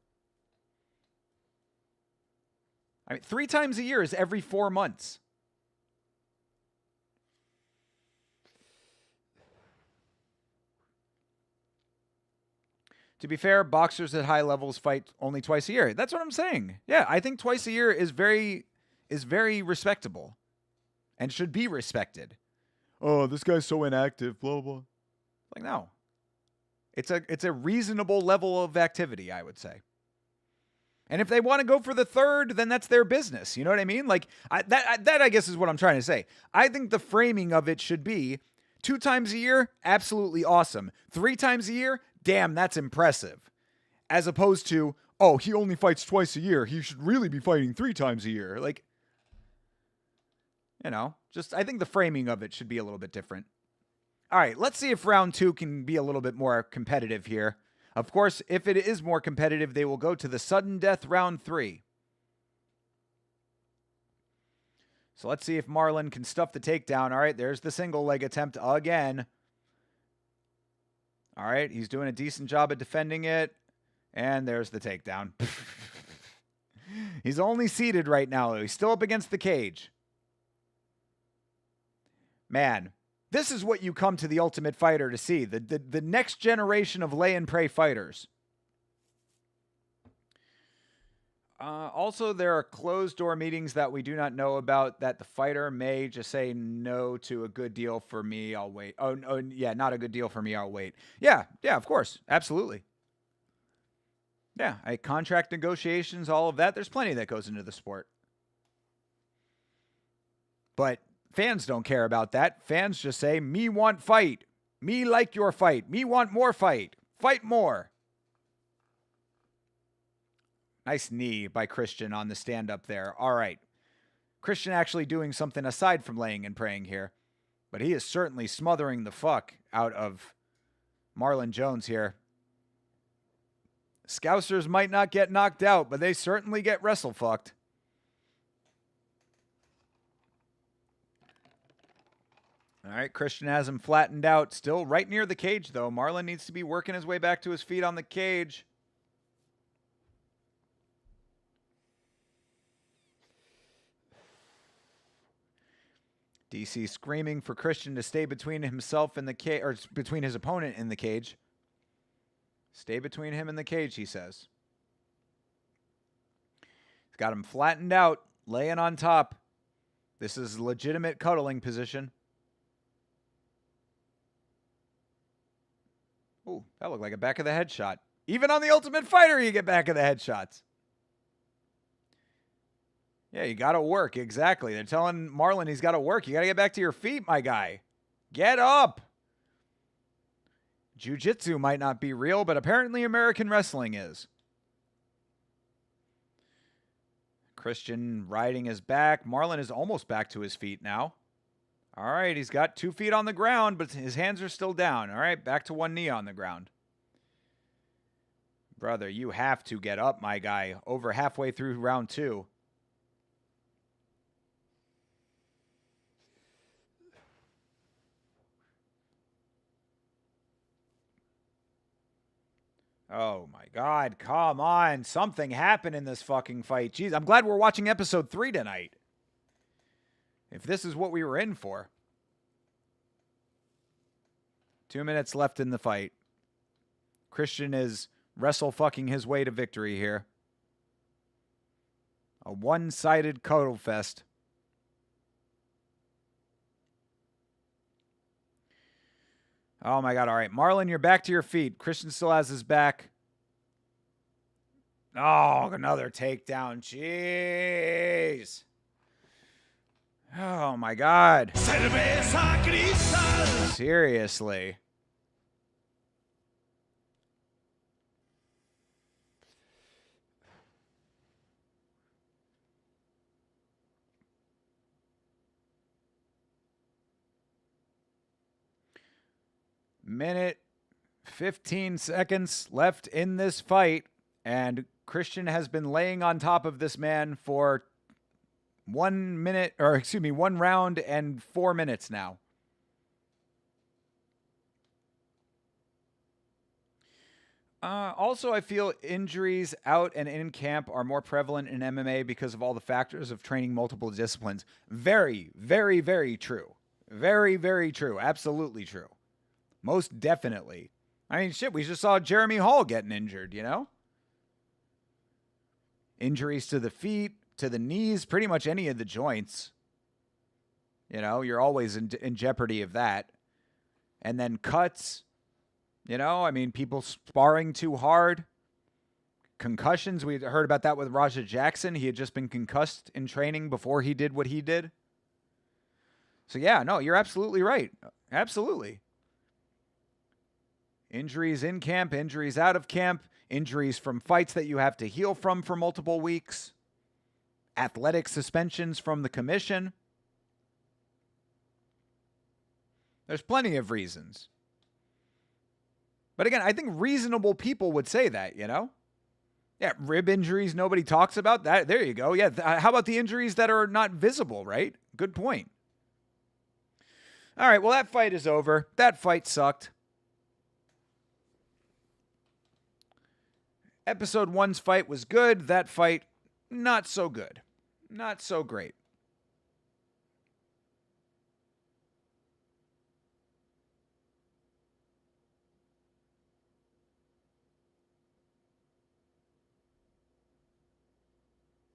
I mean, 3 times a year is every 4 months. To be fair, boxers at high levels fight only twice a year. That's what I'm saying. Yeah, I think twice a year is very respectable and should be respected. Oh, this guy's so inactive, blah, blah. Like, no. It's a reasonable level of activity, I would say. And if they want to go for the third, then that's their business. You know what I mean? Like, that I guess is what I'm trying to say. I think the framing of it should be 2 times a year, absolutely awesome. 3 times a year, damn, that's impressive. As opposed to, oh, he only fights twice a year. He should really be fighting 3 times a year. Like, you know, just I think the framing of it should be a little bit different. All right, let's see if round 2 can be a little bit more competitive here. Of course, if it is more competitive, they will go to the sudden death round 3. So let's see if Marlon can stuff the takedown. All right, there's the single leg attempt again. All right, he's doing a decent job at defending it. And there's the takedown. He's only seated right now. He's still up against the cage. Man, this is what you come to the Ultimate Fighter to see. The next generation of lay and pray fighters. Also, there are closed-door meetings that we do not know about that the fighter may just say no to. A good deal for me, I'll wait. Oh, yeah, not a good deal for me, I'll wait. Yeah, of course. Absolutely. Yeah, contract negotiations, all of that. There's plenty that goes into the sport. But fans don't care about that. Fans just say, me want fight. Me like your fight. Me want more fight. Fight more. Nice knee by Christian on the stand-up there. All right. Christian actually doing something aside from laying and praying here. But he is certainly smothering the fuck out of Marlon Jones here. Scousers might not get knocked out, but they certainly get wrestle-fucked. All right, Christian has him flattened out. Still right near the cage, though. Marlon needs to be working his way back to his feet on the cage. DC screaming for Christian to stay between himself and the cage, or between his opponent in the cage. Stay between him and the cage, he says. He's got him flattened out, laying on top. This is legitimate cuddling position. Ooh, that looked like a back of the head shot. Even on the Ultimate Fighter, you get back of the head shots. Yeah, you got to work. Exactly. They're telling Marlon he's got to work. You got to get back to your feet, my guy. Get up. Jiu-jitsu might not be real, but apparently American wrestling is. Christian riding his back. Marlon is almost back to his feet now. All right, he's got 2 feet on the ground, but his hands are still down. All right, back to 1 knee on the ground. Brother, you have to get up, my guy. Over halfway through round 2. Oh, my God. Come on. Something happened in this fucking fight. Jeez, I'm glad we're watching episode 3 tonight. If this is what we were in for. 2 minutes left in the fight. Christian is wrestle-fucking his way to victory here. A one-sided cuddle fest. Oh, my God. All right. Marlon, you're back to your feet. Christian still has his back. Oh, another takedown. Jeez. Oh, my God. Seriously. Minute 15 seconds left in this fight, and Christian has been laying on top of this man for 1 round and 4 minutes now. Also, I feel injuries out and in camp are more prevalent in MMA because of all the factors of training multiple disciplines. Very, very, very true. Very, very true. Absolutely true. Most definitely. I mean, shit, we just saw Jeremy Hall getting injured, you know? Injuries to the feet, to the knees, pretty much any of the joints. You know, you're always in jeopardy of that. And then cuts. You know, I mean, people sparring too hard. Concussions. We heard about that with Raja Jackson. He had just been concussed in training before he did what he did. So, yeah, no, you're absolutely right. Absolutely. Injuries in camp, injuries out of camp, injuries from fights that you have to heal from for multiple weeks, athletic suspensions from the commission. There's plenty of reasons. But again, I think reasonable people would say that, you know? Yeah, rib injuries nobody talks about. That. There you go. Yeah, how about the injuries that are not visible, right? Good point. All right, well, that fight is over. That fight sucked. Episode 1's fight was good. That fight, not so good. Not so great.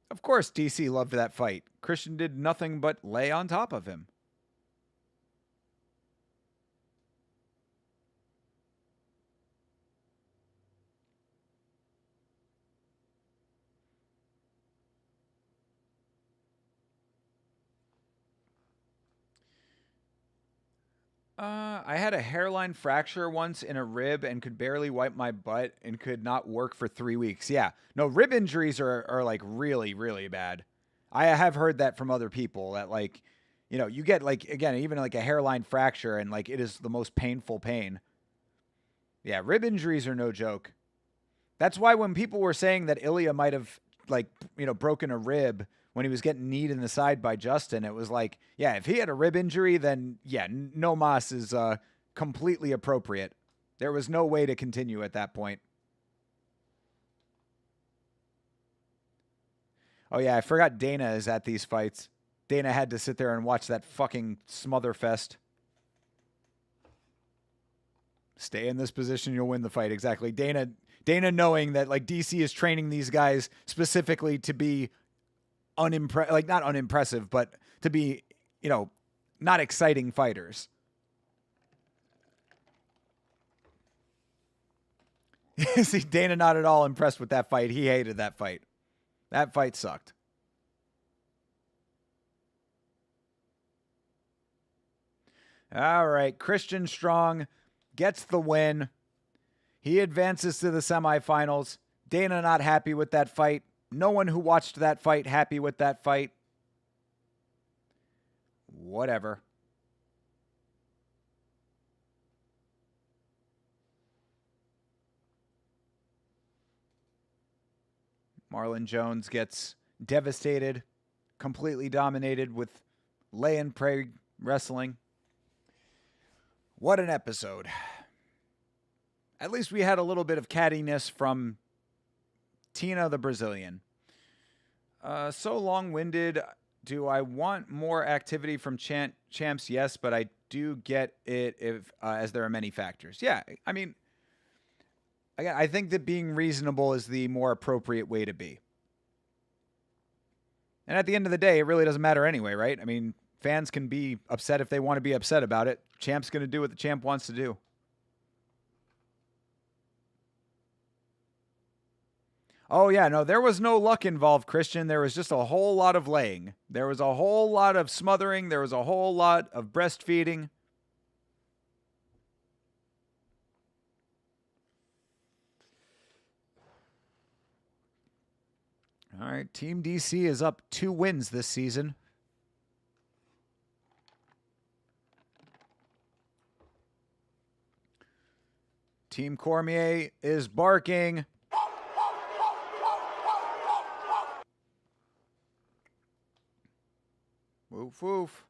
Of course, DC loved that fight. Christian did nothing but lay on top of him. I had a hairline fracture once in a rib and could barely wipe my butt and could not work for 3 weeks. Yeah. No, rib injuries are like really, really bad. I have heard that from other people that like, you know, you get like, again, even like a hairline fracture and like it is the most painful pain. Yeah, rib injuries are no joke. That's why when people were saying that Ilya might have like, you know, broken a rib when he was getting kneed in the side by Justin, it was like, yeah, if he had a rib injury, then yeah, no mas is completely appropriate. There was no way to continue at that point. Oh yeah, I forgot Dana is at these fights. Dana had to sit there and watch that fucking smother fest. Stay in this position, you'll win the fight. Exactly. Dana knowing that like DC is training these guys specifically to be not unimpressive, but to be, you know, not exciting fighters. See, Dana not at all impressed with that fight. He hated that fight. That fight sucked. All right, Christian Strong gets the win. He advances to the semifinals. Dana not happy with that fight. No one who watched that fight happy with that fight. Whatever. Marlon Jones gets devastated, completely dominated with lay and pray wrestling. What an episode. At least we had a little bit of cattiness from Tina the Brazilian. So long-winded. Do I want more activity from champs? Yes, but I do get it if as there are many factors. Yeah, I mean, again, I think that being reasonable is the more appropriate way to be. And at the end of the day, it really doesn't matter anyway, right? I mean, fans can be upset if they want to be upset about it. Champ's going to do what the champ wants to do. Oh, yeah, no, there was no luck involved, Christian. There was just a whole lot of laying. There was a whole lot of smothering. There was a whole lot of breastfeeding. All right, Team DC is up 2 wins this season. Team Cormier is barking. Woof, woof.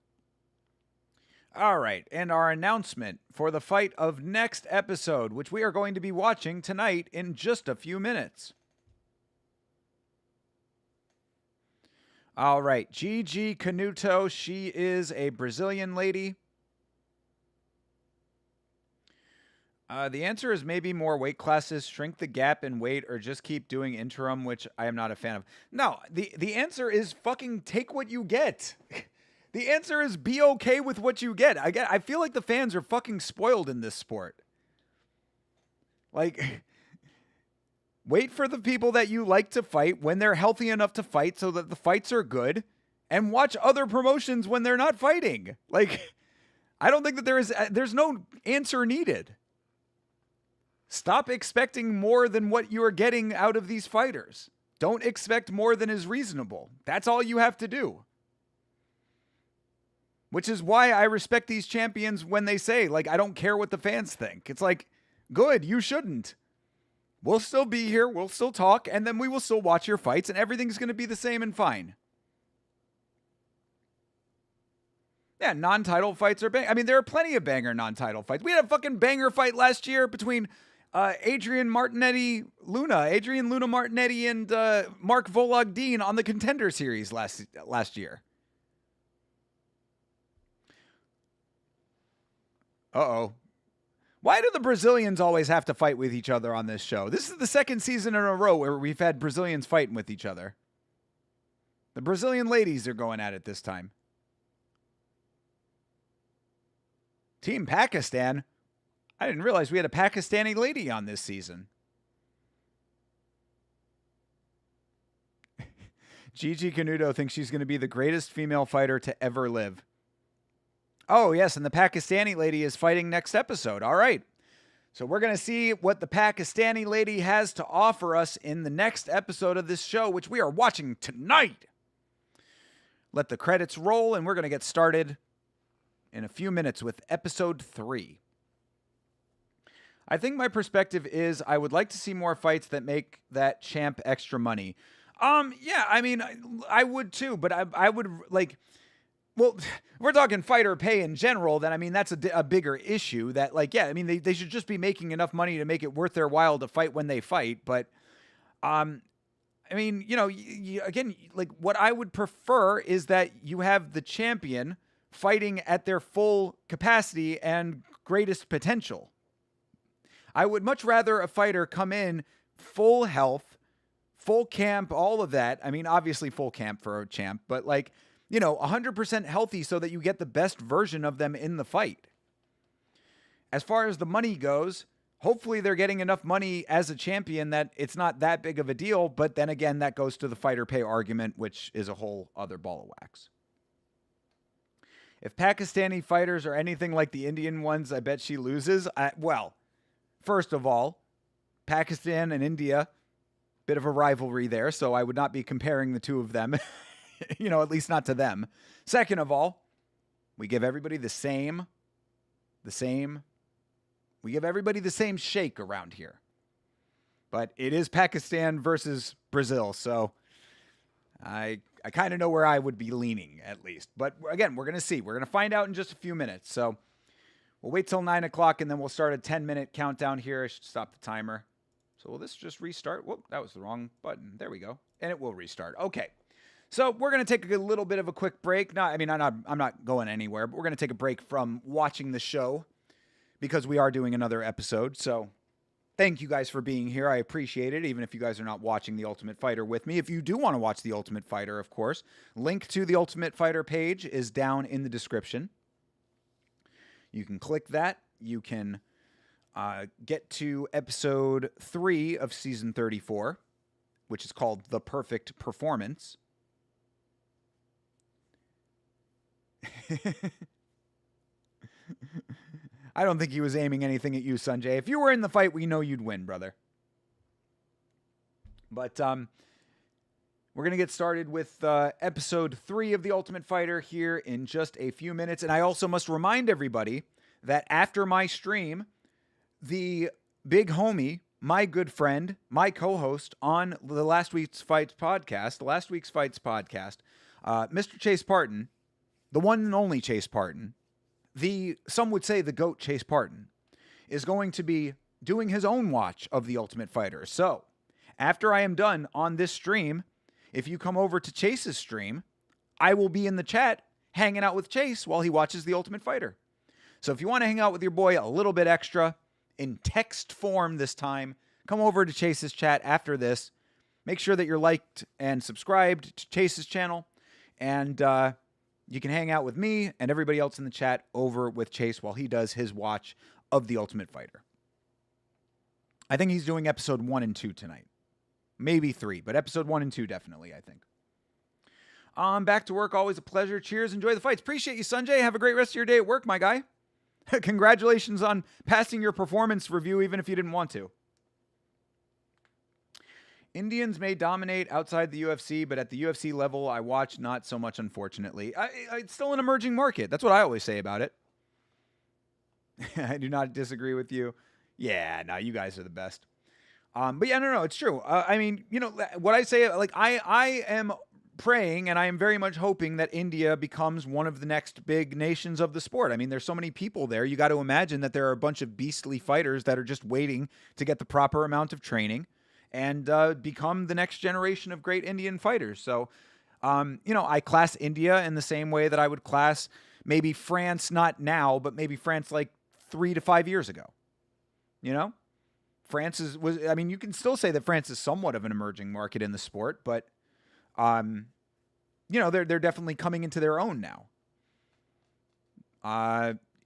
All right, and our announcement for the fight of next episode, which we are going to be watching tonight in just a few minutes. All right, Gigi Canuto, she is a Brazilian lady. The answer is maybe more weight classes, shrink the gap in weight, or just keep doing interim, which I am not a fan of. No, the answer is fucking take what you get. The answer is be okay with what you get. I feel like the fans are fucking spoiled in this sport. Like, wait for the people that you like to fight when they're healthy enough to fight so that the fights are good, and watch other promotions when they're not fighting. Like, I don't think that there's no answer needed. Stop expecting more than what you are getting out of these fighters. Don't expect more than is reasonable. That's all you have to do. Which is why I respect these champions when they say, like, I don't care what the fans think. It's like, good, you shouldn't. We'll still be here, we'll still talk, and then we will still watch your fights, and everything's going to be the same and fine. Yeah, non-title fights are bang. I mean, there are plenty of banger non-title fights. We had a fucking banger fight last year between Adrian Luna Martinetti, and Mark Vologdin on the Contender Series last year. Uh-oh. Why do the Brazilians always have to fight with each other on this show? This is the second season in a row where we've had Brazilians fighting with each other. The Brazilian ladies are going at it this time. Team Pakistan? I didn't realize we had a Pakistani lady on this season. Gigi Canuto thinks she's going to be the greatest female fighter to ever live. Oh, yes, and the Pakistani lady is fighting next episode. All right. So we're going to see what the Pakistani lady has to offer us in the next episode of this show, which we are watching tonight. Let the credits roll, and we're going to get started in a few minutes with episode 3. I think my perspective is I would like to see more fights that make that champ extra money. Yeah, I mean, I would too, but I would like, well, we're talking fighter pay in general, then I mean, that's a bigger issue that like, yeah, I mean, they should just be making enough money to make it worth their while to fight when they fight. But, I mean, you know, again, like what I would prefer is that you have the champion fighting at their full capacity and greatest potential. I would much rather a fighter come in full health, full camp, all of that. I mean, obviously full camp for a champ, but like, you know, 100% healthy so that you get the best version of them in the fight. As far as the money goes, hopefully they're getting enough money as a champion that it's not that big of a deal. But then again, that goes to the fighter pay argument, which is a whole other ball of wax. If Pakistani fighters are anything like the Indian ones, I bet she loses. Well, first of all, Pakistan and India, bit of a rivalry there, so I would not be comparing the two of them, you know, at least not to them. Second of all, we give everybody the same, we give everybody the same shake around here. But it is Pakistan versus Brazil, so I kind of know where I would be leaning, at least. But again, we're going to see. We're going to find out in just a few minutes, so we'll wait till 9 o'clock, and then we'll start a 10-minute countdown here. I should stop the timer. So will this just restart? Whoop, that was the wrong button. There we go. And it will restart. Okay. So we're going to take a little bit of a quick break. I'm not going anywhere, but we're going to take a break from watching the show because we are doing another episode. So thank you guys for being here. I appreciate it, even if you guys are not watching The Ultimate Fighter with me. If you do want to watch The Ultimate Fighter, of course, link to The Ultimate Fighter page is down in the description. You can click that. You can get to episode 3 of season 34, which is called The Perfect Performance. I don't think he was aiming anything at you, Sanjay. If you were in the fight, we know you'd win, brother. But we're going to get started with episode 3 of The Ultimate Fighter here in just a few minutes. And I also must remind everybody that after my stream, the big homie, my good friend, my co-host on the Last Week's Fights podcast, Mr. Chase Parton, the one and only Chase Parton, some would say the GOAT Chase Parton is going to be doing his own watch of The Ultimate Fighter. So after I am done on this stream, if you come over to Chase's stream, I will be in the chat hanging out with Chase while he watches The Ultimate Fighter. So if you want to hang out with your boy a little bit extra in text form this time, come over to Chase's chat after this. Make sure that you're liked and subscribed to Chase's channel, and you can hang out with me and everybody else in the chat over with Chase while he does his watch of The Ultimate Fighter. I think he's doing episode 1 and 2 tonight. Maybe 3, but episode 1 and 2 definitely, I think. Back to work, always a pleasure. Cheers, enjoy the fights. Appreciate you, Sanjay. Have a great rest of your day at work, my guy. Congratulations on passing your performance review, even if you didn't want to. Indians may dominate outside the UFC, but at the UFC level, I watch not so much, unfortunately. It's still an emerging market. That's what I always say about it. I do not disagree with you. Yeah, no, you guys are the best. But yeah, no, it's true. I mean, you know, what I say, like, I am praying and I am very much hoping that India becomes one of the next big nations of the sport. I mean, there's so many people there. You got to imagine that there are a bunch of beastly fighters that are just waiting to get the proper amount of training and become the next generation of great Indian fighters. So, you know, I class India in the same way that I would class maybe France, not now, but maybe France like 3 to 5 years ago. You know, I mean, you can still say that France is somewhat of an emerging market in the sport, but you know, they're definitely coming into their own now.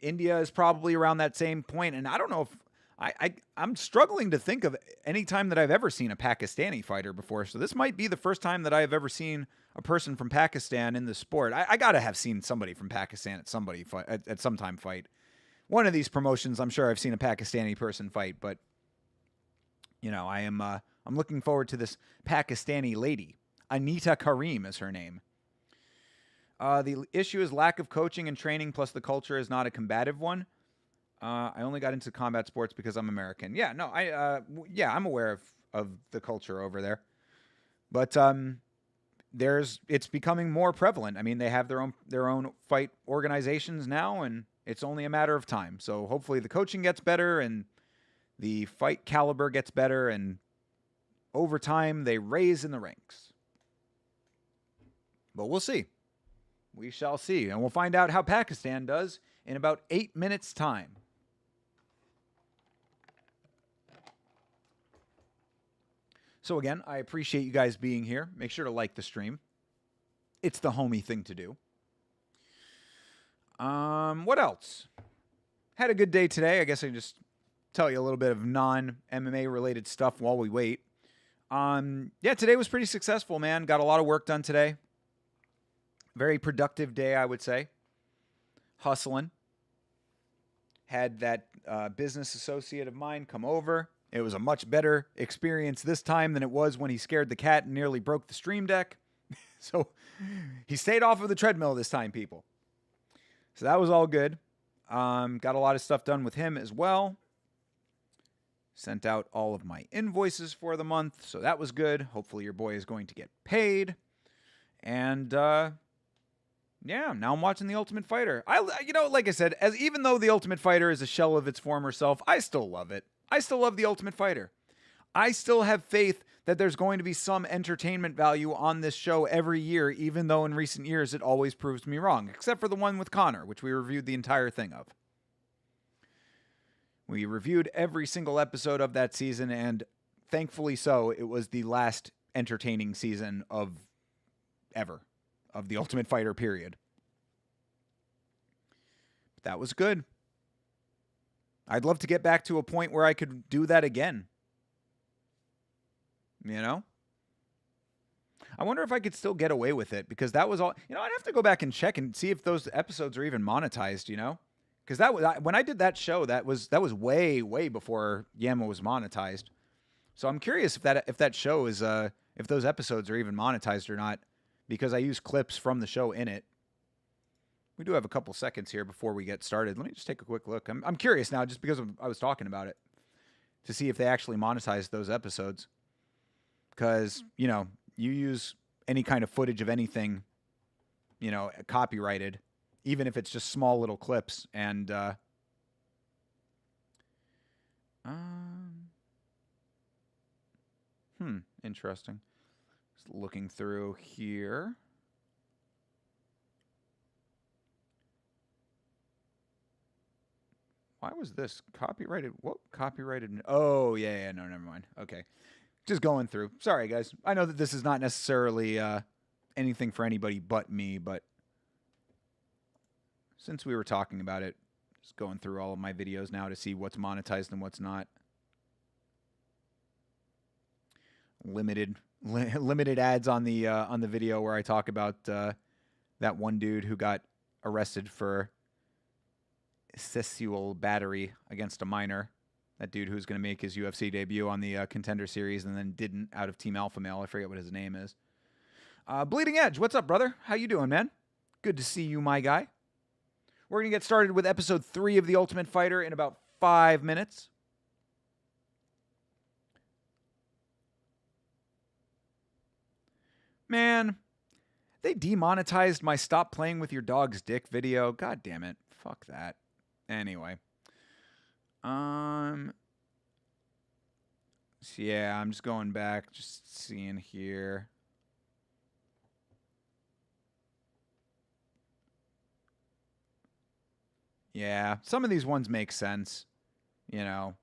India is probably around that same point, and I don't know if I'm struggling to think of any time that I've ever seen a Pakistani fighter before. So this might be the first time that I have ever seen a person from Pakistan in the sport. I gotta have seen somebody from Pakistan at some time fight. One of these promotions, I'm sure I've seen a Pakistani person fight, but you know, I'm looking forward to this Pakistani lady. Anita Karim is her name. The issue is lack of coaching and training, plus the culture is not a combative one. I only got into combat sports because I'm American. Yeah, no, yeah, I'm aware of the culture over there, but it's becoming more prevalent. I mean, they have their own fight organizations now, and it's only a matter of time. So hopefully the coaching gets better and the fight caliber gets better, and over time they raise in the ranks. But we'll see. We shall see. And we'll find out how Pakistan does in about 8 minutes' time. So again, I appreciate you guys being here. Make sure to like the stream. It's the homie thing to do. What else? Had a good day today. I guess I can just tell you a little bit of non-MMA related stuff while we wait. Yeah, today was pretty successful, man. Got a lot of work done today. Very productive day, I would say. Hustling. Had that business associate of mine come over. It was a much better experience this time than it was when he scared the cat and nearly broke the stream deck. So he stayed off of the treadmill this time, people. So that was all good. Got a lot of stuff done with him as well. Sent out all of my invoices for the month, so that was good. Hopefully your boy is going to get paid. And yeah, now I'm watching The Ultimate Fighter. You know, like I said, even though The Ultimate Fighter is a shell of its former self, I still love it. I still love The Ultimate Fighter. I still have faith that there's going to be some entertainment value on this show every year, even though in recent years it always proves me wrong, except for the one with Connor, which we reviewed the entire thing of. We reviewed every single episode of that season, and thankfully so, it was the last entertaining season of The Ultimate Fighter, period. But that was good. I'd love to get back to a point where I could do that again. You know? I wonder if I could still get away with it, because that was all... You know, I'd have to go back and check and see if those episodes are even monetized, you know? Because when I did that show, that was way, way before Yama was monetized. So I'm curious if that show is... if those episodes are even monetized or not, because I use clips from the show in it. We do have a couple seconds here before we get started. Let me just take a quick look. I'm curious now, just because I was talking about it, to see if they actually monetized those episodes. Because, you know, you use any kind of footage of anything, you know, copyrighted, even if it's just small little clips. And interesting. Just looking through here. Why was this copyrighted? What copyrighted? Oh, yeah, no, never mind. Okay. Just going through. Sorry, guys. I know that this is not necessarily anything for anybody but me, but since we were talking about it, just going through all of my videos now to see what's monetized and what's not. Limited ads on the video where I talk about that one dude who got arrested for sexual battery against a minor. That dude who's going to make his UFC debut on the Contender Series and then didn't out of Team Alpha Male. I forget what his name is. Bleeding Edge, what's up, brother? How you doing, man? Good to see you, my guy. We're going to get started with episode 3 of The Ultimate Fighter in about 5 minutes. Man, they demonetized my Stop Playing With Your Dog's Dick video. God damn it. Fuck that. Anyway. So yeah, I'm just going back, just seeing here. Yeah, some of these ones make sense. You know,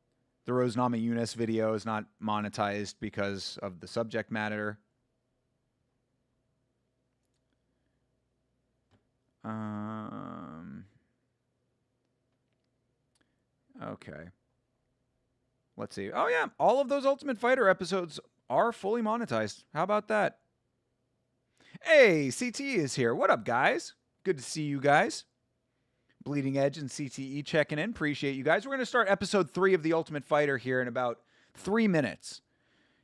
the Rose Namajunas video is not monetized because of the subject matter. Okay. Let's see. Oh, yeah. All of those Ultimate Fighter episodes are fully monetized. How about that? Hey, CTE is here. What up, guys? Good to see you guys. Bleeding Edge and CTE checking in. Appreciate you guys. We're going to start episode 3 of The Ultimate Fighter here in about 3 minutes.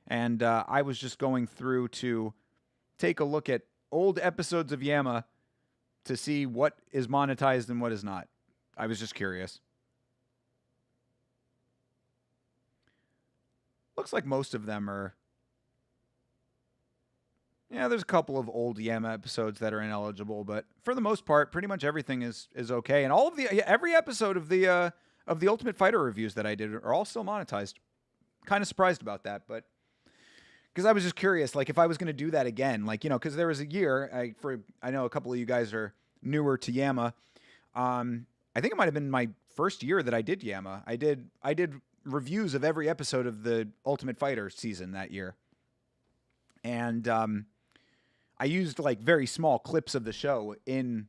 And I was just going through to take a look at old episodes of Yama to see what is monetized and what is not. I was just curious. Looks like most of them are... Yeah, there's a couple of old Yama episodes that are ineligible, but for the most part, pretty much everything is okay. And all of every episode of the Ultimate Fighter reviews that I did are all still monetized. Kind of surprised about that, but because I was just curious, like if I was going to do that again, like, you know, because there was a year, I know a couple of you guys are newer to Yama. I think it might have been my first year that I did Yama. I did reviews of every episode of the Ultimate Fighter season that year. And I used like very small clips of the show in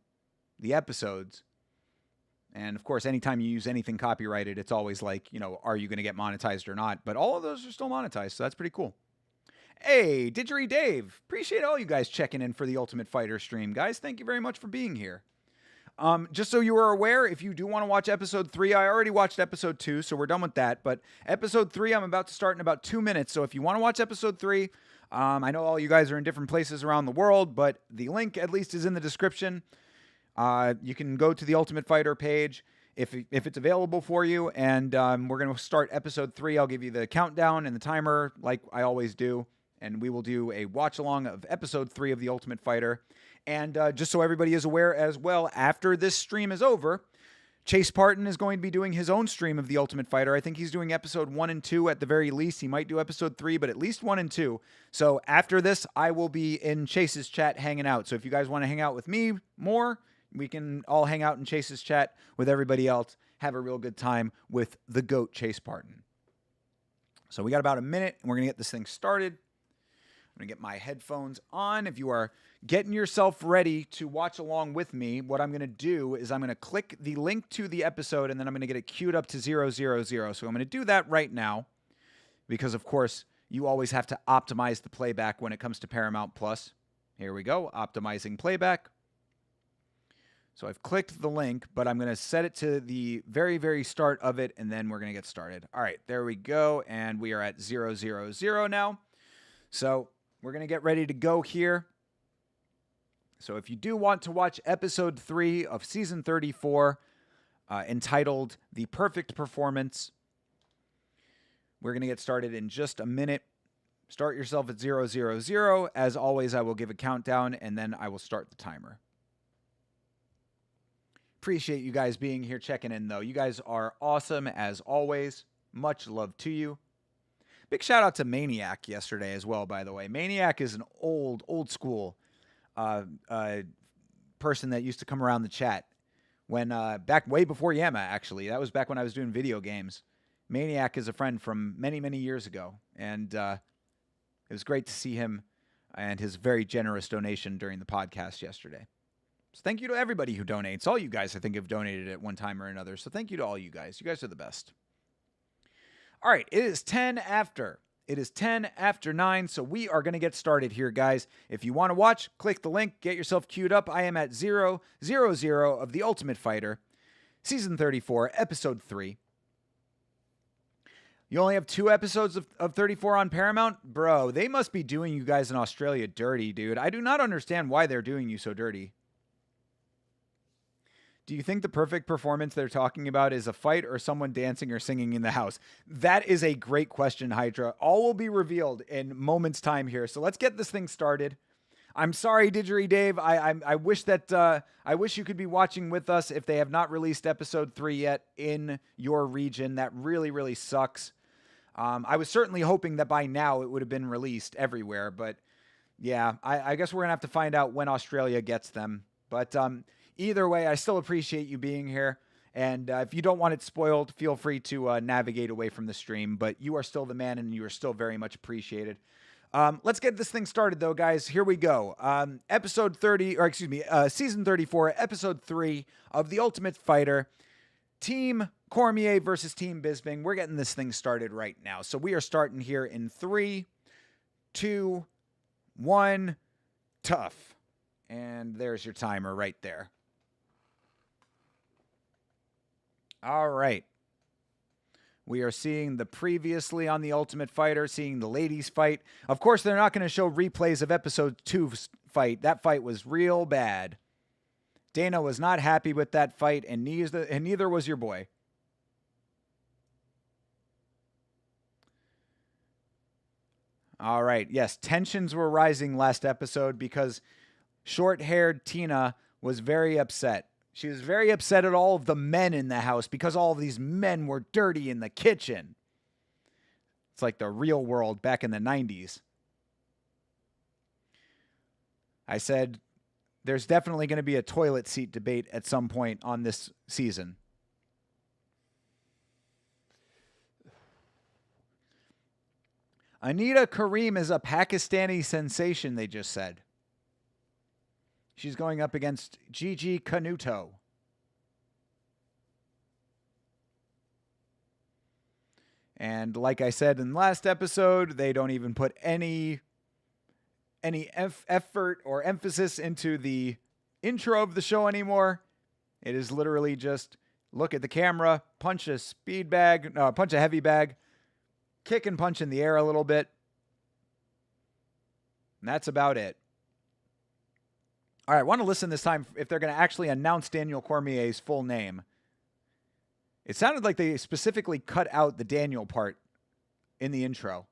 the episodes. And of course, anytime you use anything copyrighted, it's always like, you know, are you going to get monetized or not? But all of those are still monetized, so that's pretty cool. Hey, Didgeridoo Dave. Appreciate all you guys checking in for the Ultimate Fighter stream. Guys, thank you very much for being here. Just so you are aware, if you do want to watch episode 3, I already watched episode 2, so we're done with that. But episode 3, I'm about to start in about 2 minutes. So if you want to watch episode 3, I know all you guys are in different places around the world, but the link at least is in the description. You can go to the Ultimate Fighter page if it's available for you, and we're going to start episode 3. I'll give you the countdown and the timer like I always do, and we will do a watch-along of episode 3 of the Ultimate Fighter. And just so everybody is aware as well, after this stream is over, Chase Parton is going to be doing his own stream of The Ultimate Fighter. I think he's doing episode 1 and 2 at the very least. He might do episode 3, but at least 1 and 2. So after this, I will be in Chase's chat hanging out. So if you guys want to hang out with me more, we can all hang out in Chase's chat with everybody else. Have a real good time with the GOAT, Chase Parton. So we got about a minute, and we're going to get this thing started. I'm going to get my headphones on. If you are getting yourself ready to watch along with me, what I'm going to do is I'm going to click the link to the episode, and then I'm going to get it queued up to 000. So I'm going to do that right now because, of course, you always have to optimize the playback when it comes to Paramount Plus. Here we go, optimizing playback. So I've clicked the link, but I'm going to set it to the very, very start of it, and then we're going to get started. All right, there we go, and we are at 000 now. So we're going to get ready to go here. So if you do want to watch episode 3 of season 34, entitled The Perfect Performance, we're going to get started in just a minute. Start yourself at 000. As always, I will give a countdown, and then I will start the timer. Appreciate you guys being here, checking in, though. You guys are awesome, as always. Much love to you. Big shout out to Maniac yesterday as well, by the way. Maniac is an old school person that used to come around the chat when back way before Yama, actually. That was back when I was doing video games. Maniac is a friend from many years ago, and it was great to see him and his very generous donation during the podcast yesterday. So thank you to everybody who donates. All you guys, I think, have donated at one time or another. So thank you to all you guys. You guys are the best. All right, it is 10 after. It is 10 after 9, so we are going to get started here, guys. If you want to watch, click the link, get yourself queued up. I am at 000 of The Ultimate Fighter, Season 34, Episode 3. You only have 2 episodes of 34 on Paramount? Bro, they must be doing you guys in Australia dirty, dude. I do not understand why they're doing you so dirty. Do you think the perfect performance they're talking about is a fight or someone dancing or singing in the house? That is a great question, Hydra. All will be revealed in moments' time here. So let's get this thing started. I'm sorry, Didgeridoo Dave. I wish that I wish you could be watching with us if they have not released episode 3 yet in your region. That really sucks. I was certainly hoping that by now it would have been released everywhere, but yeah, I guess we're gonna have to find out when Australia gets them. But either way, I still appreciate you being here. And if you don't want it spoiled, feel free to navigate away from the stream. But you are still the man, and you are still very much appreciated. Let's get this thing started, though, guys. Here we go. Season 34, Episode 3 of The Ultimate Fighter. Team Cormier versus Team Bisping. We're getting this thing started right now. So we are starting here in 3, 2, 1, tough. And there's your timer right there. All right. We are seeing the previously on The Ultimate Fighter, seeing the ladies fight. Of course, they're not going to show replays of episode 2's fight. That fight was real bad. Dana was not happy with that fight, and neither was your boy. All right. Yes, tensions were rising last episode because short-haired Tina was very upset. She was very upset at all of the men in the house because all of these men were dirty in the kitchen. It's like the real world back in the 90s. I said, there's definitely going to be a toilet seat debate at some point on this season. Anita Karim is a Pakistani sensation, they just said. She's going up against Gigi Canuto. And like I said in the last episode, they don't even put any effort or emphasis into the intro of the show anymore. It is literally just look at the camera, punch a heavy bag, kick and punch in the air a little bit. And that's about it. All right, I want to listen this time if they're going to actually announce Daniel Cormier's full name. It sounded like they specifically cut out the Daniel part in the intro.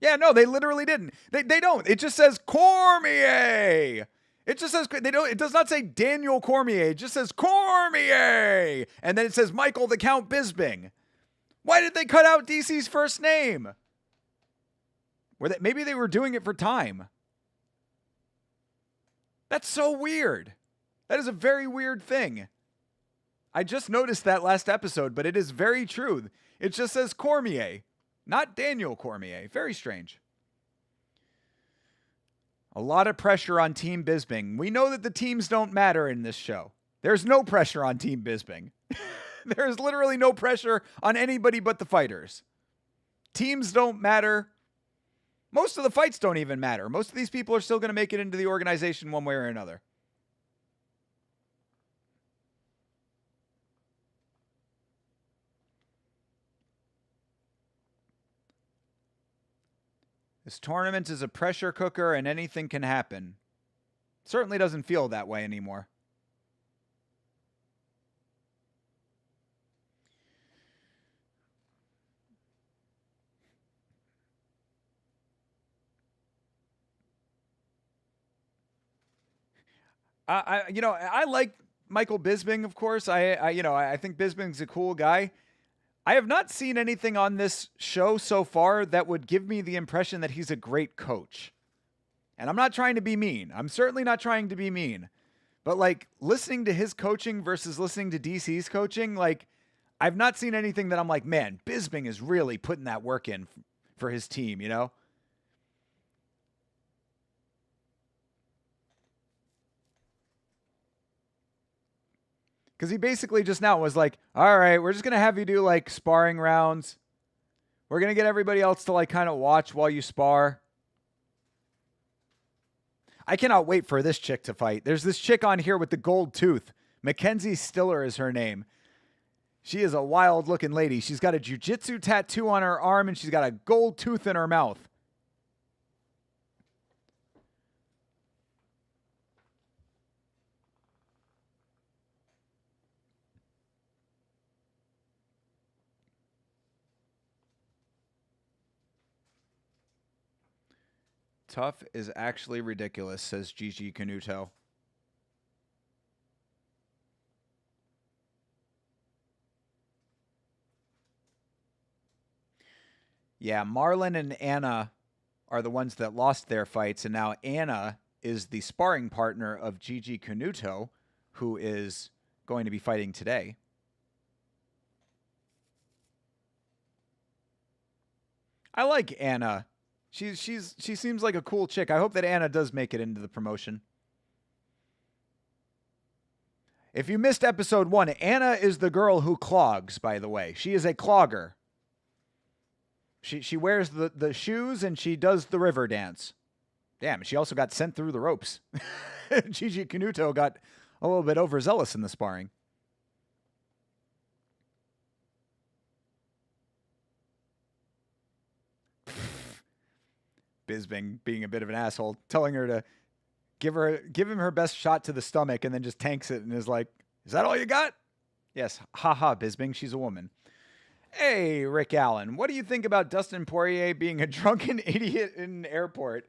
Yeah, no, they literally didn't. They don't. It just says Cormier. It just says it does not say Daniel Cormier. It just says Cormier. And then it says Michael the Count Bisping. Why did they cut out DC's first name? Maybe they were doing it for time. That's so weird. That is a very weird thing. I just noticed that last episode, but it is very true. It just says Cormier, not Daniel Cormier. Very strange. A lot of pressure on Team Bisping. We know that the teams don't matter in this show. There's no pressure on Team Bisping. There's literally no pressure on anybody but the fighters. Teams don't matter. Most of the fights don't even matter. Most of these people are still going to make it into the organization one way or another. This tournament is a pressure cooker and anything can happen. Certainly doesn't feel that way anymore. I like Michael Bisping, of course. I think Bisping's a cool guy. I have not seen anything on this show so far that would give me the impression that he's a great coach. And I'm not trying to be mean. I'm certainly not trying to be mean. But like listening to his coaching versus listening to DC's coaching, like I've not seen anything that I'm like, man, Bisping is really putting that work in for his team, you know? Because he basically just now was like, all right, we're just going to have you do like sparring rounds. We're going to get everybody else to like kind of watch while you spar. I cannot wait for this chick to fight. There's this chick on here with the gold tooth. Mackenzie Stiller is her name. She is a wild looking lady. She's got a jiu-jitsu tattoo on her arm and she's got a gold tooth in her mouth. Tough is actually ridiculous, says Gigi Canuto. Yeah, Marlon and Anna are the ones that lost their fights, and now Anna is the sparring partner of Gigi Canuto, who is going to be fighting today. I like Anna. She seems like a cool chick. I hope that Anna does make it into the promotion. If you missed episode 1, Anna is the girl who clogs, by the way. She is a clogger. She wears the shoes and she does the river dance. Damn, she also got sent through the ropes. Gigi Canuto got a little bit overzealous in the sparring. Bisping being a bit of an asshole, telling her to give him her best shot to the stomach and then just tanks it and is like, is that all you got? Yes, haha, Bisping, she's a woman. Hey, Rick Allen, what do you think about Dustin Poirier being a drunken idiot in an airport?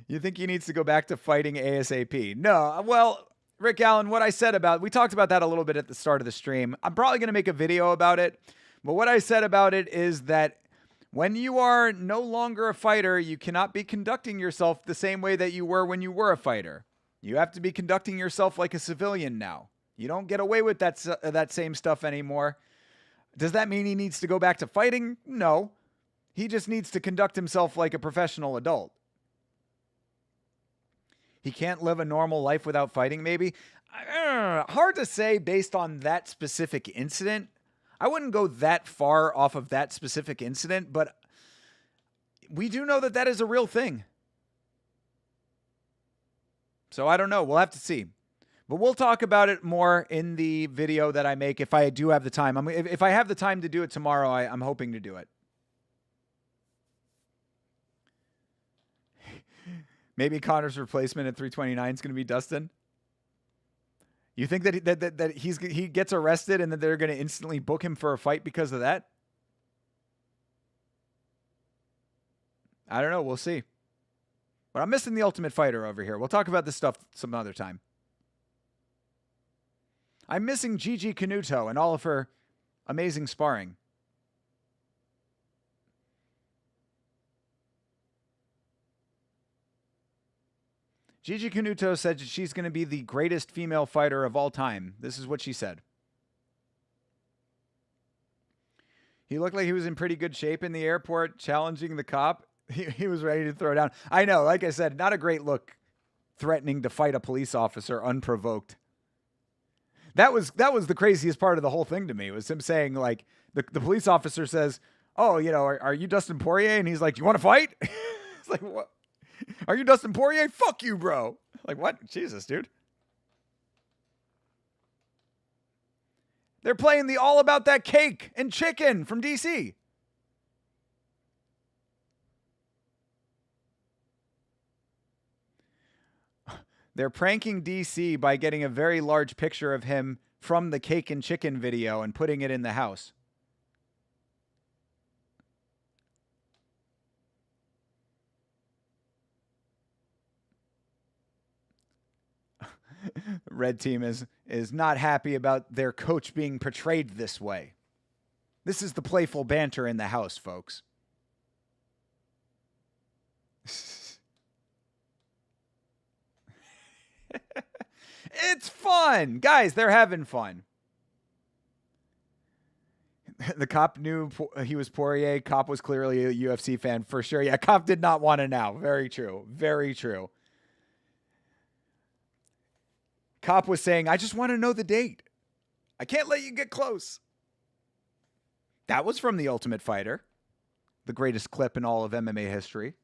You think he needs to go back to fighting ASAP? No, well, Rick Allen, what I said about, we talked about that a little bit at the start of the stream. I'm probably going to make a video about it, but what I said about it is that when you are no longer a fighter, you cannot be conducting yourself the same way that you were when you were a fighter. You have to be conducting yourself like a civilian now. You don't get away with that same stuff anymore. Does that mean he needs to go back to fighting? No. He just needs to conduct himself like a professional adult. He can't live a normal life without fighting, maybe? Hard to say based on that specific incident. I wouldn't go that far off of that specific incident, but we do know that that is a real thing. So I don't know. We'll have to see. But we'll talk about it more in the video that I make if I do have the time. If I have the time to do it tomorrow, I'm hoping to do it. Maybe Connor's replacement at 329 is going to be Dustin. You think that he gets arrested and that they're going to instantly book him for a fight because of that? I don't know. We'll see. But I'm missing the Ultimate Fighter over here. We'll talk about this stuff some other time. I'm missing Gigi Canuto and all of her amazing sparring. Gigi Canuto said she's going to be the greatest female fighter of all time. This is what she said. He looked like he was in pretty good shape in the airport, challenging the cop. He was ready to throw down. I know, like I said, not a great look, threatening to fight a police officer unprovoked. That was the craziest part of the whole thing to me, was him saying, like, the police officer says, oh, you know, are you Dustin Poirier? And he's like, you want to fight? It's like, what? Are you Dustin Poirier? Fuck you, bro. Like, what? Jesus, dude. They're playing the All About That Cake and Chicken from DC. They're pranking DC by getting a very large picture of him from the Cake and Chicken video and putting it in the house. Red team is not happy about their coach being portrayed this way. This is the playful banter in the house, folks. It's fun. Guys, they're having fun. The cop knew he was Poirier. Cop was clearly a UFC fan for sure. Yeah, cop did not want to know. Very true. Very true. Cop was saying, I just want to know the date. I can't let you get close. That was from The Ultimate Fighter, the greatest clip in all of MMA history.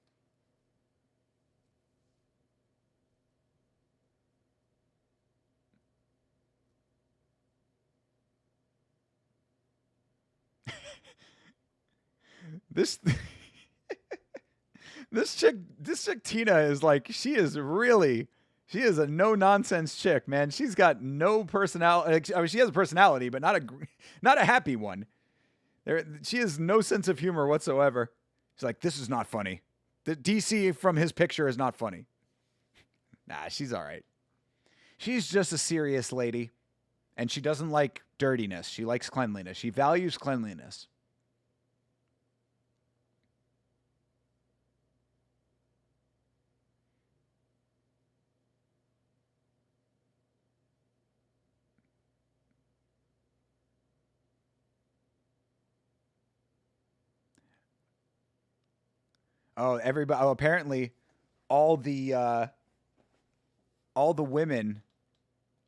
This this chick Tina is like, she is a no-nonsense chick, man. She's got no personality. I mean, she has a personality, but not a happy one. She has no sense of humor whatsoever. She's like, this is not funny. The DC from his picture is not funny. Nah, she's all right. She's just a serious lady, and she doesn't like dirtiness. She likes cleanliness. She values cleanliness. Oh, everybody! Oh, apparently, all the women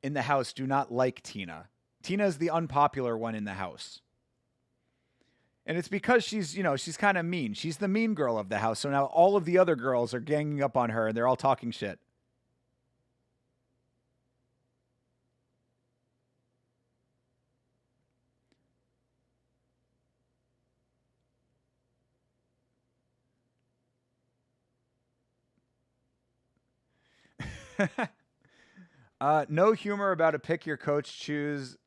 in the house do not like Tina. Tina is the unpopular one in the house, and it's because she's kind of mean. She's the mean girl of the house. So now all of the other girls are ganging up on her, and they're all talking shit. No humor about a pick your coach chose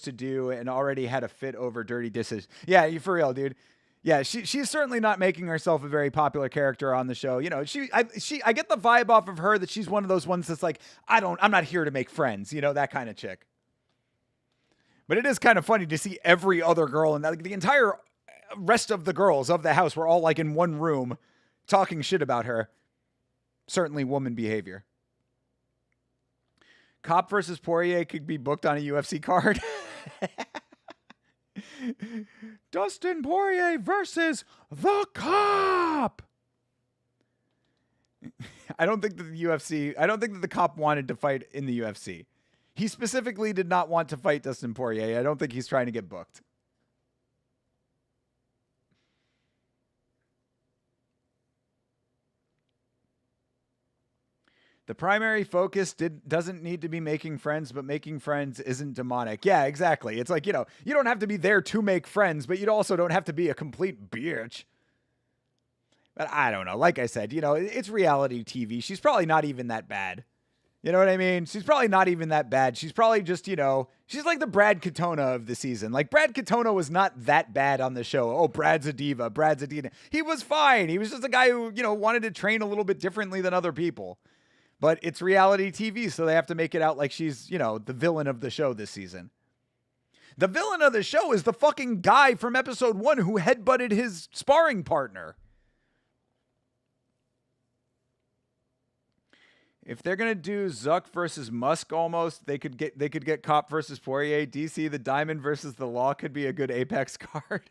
to do and already had a fit over dirty dishes. Yeah, you for real, dude. Yeah, she's certainly not making herself a very popular character on the show. You know, I get the vibe off of her that she's one of those ones that's like, I'm not here to make friends, that kind of chick. But it is kind of funny to see every other girl and like, the entire rest of the girls of the house were all like in one room talking shit about her. Certainly woman behavior. Cop versus Poirier could be booked on a UFC card. Dustin Poirier versus the Cop. I don't think that the Cop wanted to fight in the UFC. He specifically did not want to fight Dustin Poirier. I don't think he's trying to get booked. The primary focus doesn't need to be making friends, but making friends isn't demonic. Yeah, exactly. It's like, you don't have to be there to make friends, but you also don't have to be a complete bitch. But I don't know. Like I said, it's reality TV. She's probably not even that bad. You know what I mean? She's probably not even that bad. She's probably just, she's like the Brad Katona of the season. Like, Brad Katona was not that bad on the show. Oh, Brad's a diva. Brad's a diva. He was fine. He was just a guy who, wanted to train a little bit differently than other people. But it's reality TV, so they have to make it out like she's, the villain of the show this season. The villain of the show is the fucking guy from episode 1 who headbutted his sparring partner. If they're gonna do Zuck versus Musk, almost they could get Cop versus Poirier. DC the Diamond versus the Law could be a good Apex card.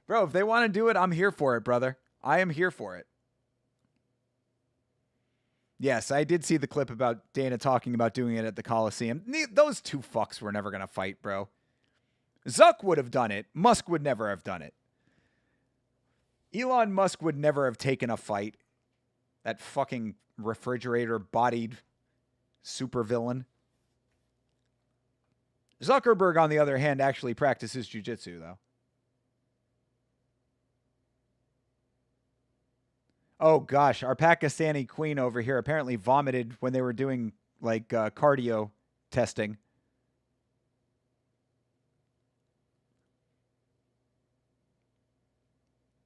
Bro, if they want to do it, I'm here for it, brother. I am here for it. Yes, I did see the clip about Dana talking about doing it at the Coliseum. Those two fucks were never going to fight, bro. Zuck would have done it. Musk would never have done it. Elon Musk would never have taken a fight. That fucking refrigerator-bodied supervillain. Zuckerberg, on the other hand, actually practices jiu-jitsu, though. Oh, gosh. Our Pakistani queen over here apparently vomited when they were doing, cardio testing.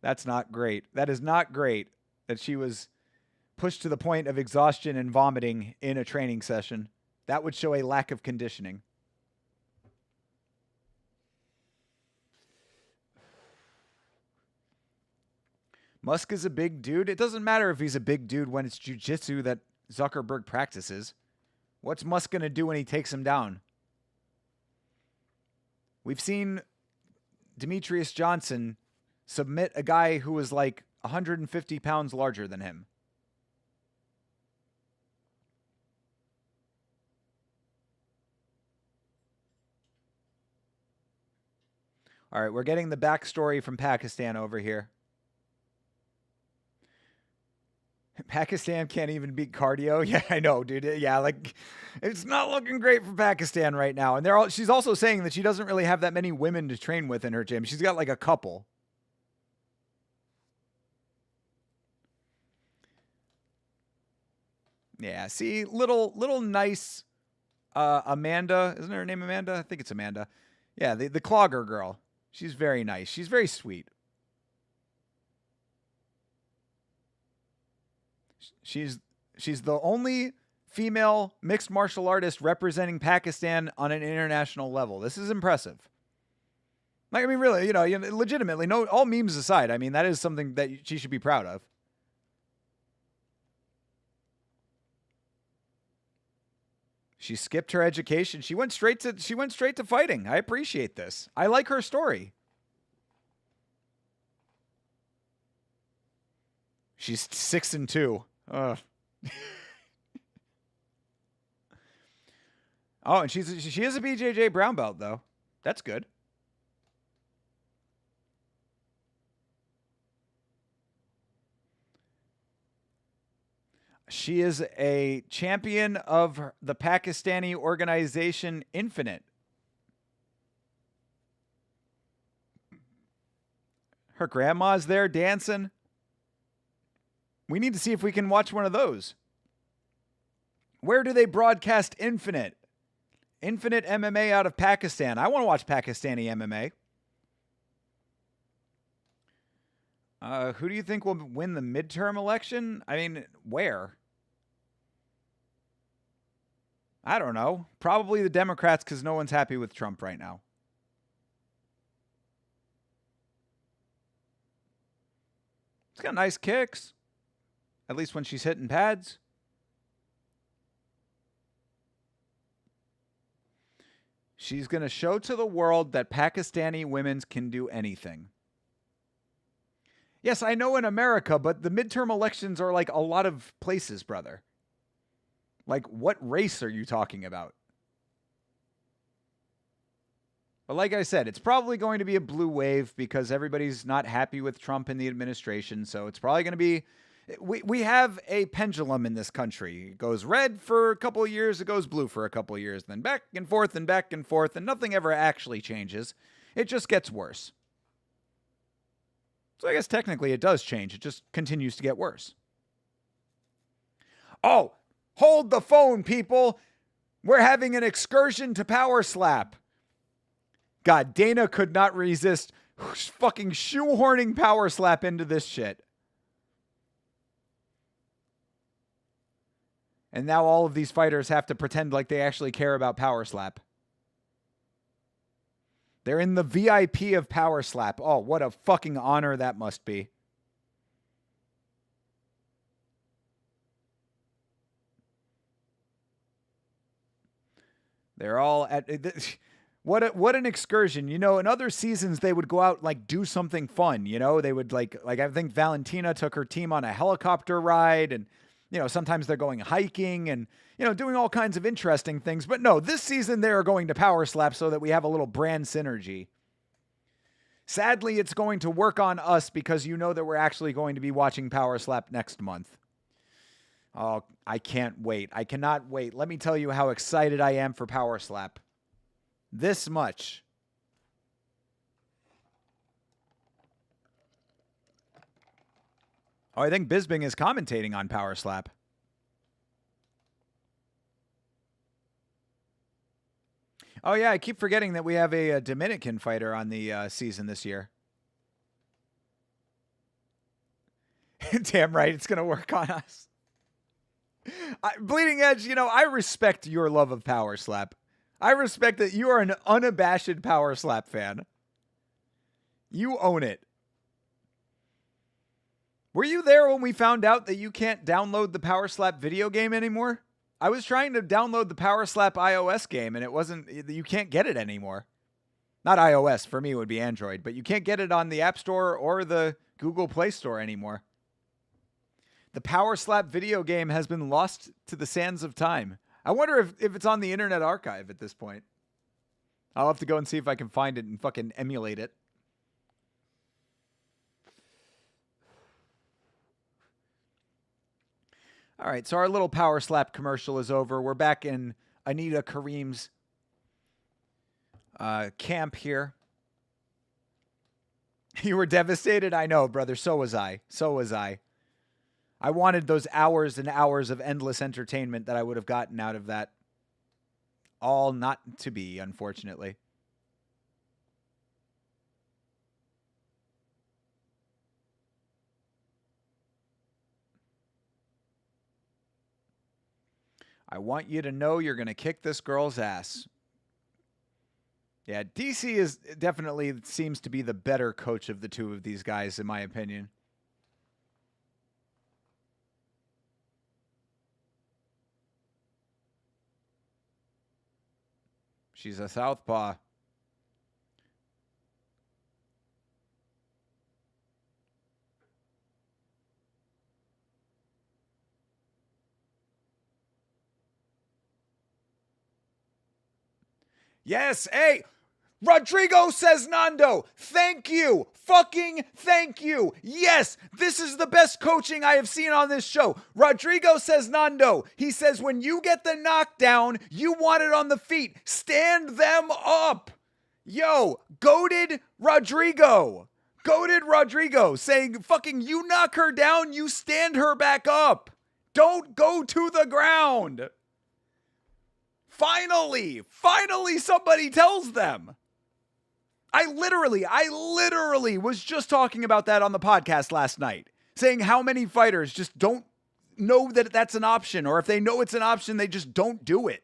That's not great. That is not great that she was pushed to the point of exhaustion and vomiting in a training session. That would show a lack of conditioning. Musk is a big dude. It doesn't matter if he's a big dude when it's jiu-jitsu that Zuckerberg practices. What's Musk going to do when he takes him down? We've seen Demetrius Johnson submit a guy who was like 150 pounds larger than him. All right, we're getting the backstory from Pakistan over here. Pakistan can't even beat cardio. Yeah, I know, dude. Yeah, like it's not looking great for Pakistan right now. And she's also saying that she doesn't really have that many women to train with in her gym. She's got like a couple. Yeah, see, little nice Amanda, isn't her name Amanda? I think it's Amanda. Yeah, the clogger girl. She's very nice. She's very sweet. She's the only female mixed martial artist representing Pakistan on an international level. This is impressive. Like, I mean, really, legitimately, no, all memes aside, I mean, that is something that she should be proud of. She skipped her education. She went straight to fighting. I appreciate this. I like her story. She's 6-2. Ugh. Oh, and she is a BJJ brown belt though. That's good. She is a champion of the Pakistani organization Infinite. Her grandma's there dancing. We need to see if we can watch one of those. Where do they broadcast Infinite? Infinite MMA out of Pakistan. I want to watch Pakistani MMA. Who do you think will win the midterm election? I mean, where? I don't know. Probably the Democrats because no one's happy with Trump right now. It's got nice kicks. At least when she's hitting pads. She's going to show to the world that Pakistani women can do anything. Yes, I know in America, but the midterm elections are like a lot of places, brother. Like, what race are you talking about? But like I said, it's probably going to be a blue wave because everybody's not happy with Trump and the administration. So it's probably going to be... We have a pendulum in this country. It goes red for a couple of years, it goes blue for a couple of years, then back and forth, and nothing ever actually changes. It just gets worse. So I guess technically it does change. It just continues to get worse. Oh, hold the phone, people. We're having an excursion to Power Slap. God, Dana could not resist fucking shoehorning Power Slap into this shit. And now all of these fighters have to pretend like they actually care about Power Slap. They're in the VIP of Power Slap. Oh, what a fucking honor that must be. They're all at... What an excursion. You know, in other seasons, they would go out, like, do something fun, you know? They would, like I think Valentina took her team on a helicopter ride, and... You know, sometimes they're going hiking and, you know, doing all kinds of interesting things. But no, this season they are going to Power Slap so that we have a little brand synergy. Sadly, it's going to work on us because you know that we're actually going to be watching Power Slap next month. Oh, I can't wait. I cannot wait. Let me tell you how excited I am for Power Slap. This much. Oh, I think Bisping is commentating on Power Slap. Oh, yeah, I keep forgetting that we have a Dominican fighter on the season this year. Damn right, it's going to work on us. Bleeding Edge, I respect your love of Power Slap. I respect that you are an unabashed Power Slap fan. You own it. Were you there when we found out that you can't download the Power Slap video game anymore? I was trying to download the Power Slap iOS game and you can't get it anymore. Not iOS, for me it would be Android, but you can't get it on the App Store or the Google Play Store anymore. The Power Slap video game has been lost to the sands of time. I wonder if it's on the Internet Archive at this point. I'll have to go and see if I can find it and fucking emulate it. All right, so our little Power Slap commercial is over. We're back in Anita Kareem's camp here. You were devastated? I know, brother. So was I. I wanted those hours and hours of endless entertainment that I would have gotten out of that. All not to be, unfortunately. I want you to know you're going to kick this girl's ass. Yeah, DC is definitely seems to be the better coach of the two of these guys, in my opinion. She's a southpaw. Yes, hey, Rodrigo says Nando, thank you, fucking thank you. Yes, this is the best coaching I have seen on this show. Rodrigo says Nando, he says when you get the knockdown, you want it on the feet. Stand them up. Yo, goated Rodrigo. Goated Rodrigo saying fucking you knock her down, you stand her back up. Don't go to the ground. Finally somebody tells them. I literally was just talking about that on the podcast last night, saying how many fighters just don't know that that's an option, or if they know it's an option, they just don't do it.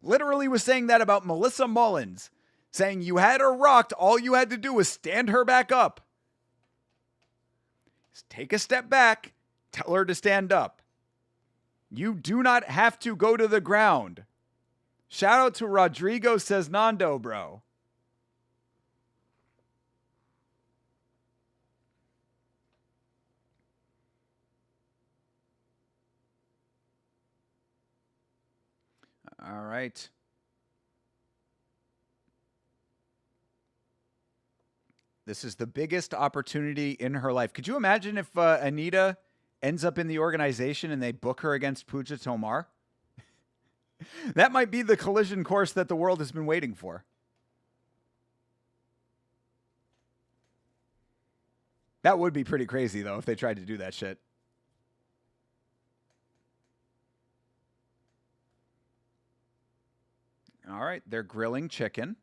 Literally was saying that about Melissa Mullins, saying you had her rocked, all you had to do was stand her back up. Just take a step back, tell her to stand up. You do not have to go to the ground. Shout out to Rodrigo says Nando, bro. All right. This is the biggest opportunity in her life. Could you imagine if Anita ends up in the organization and they book her against Pooja Tomar? That might be the collision course that the world has been waiting for. That would be pretty crazy, though, if they tried to do that shit. All right, they're grilling chicken.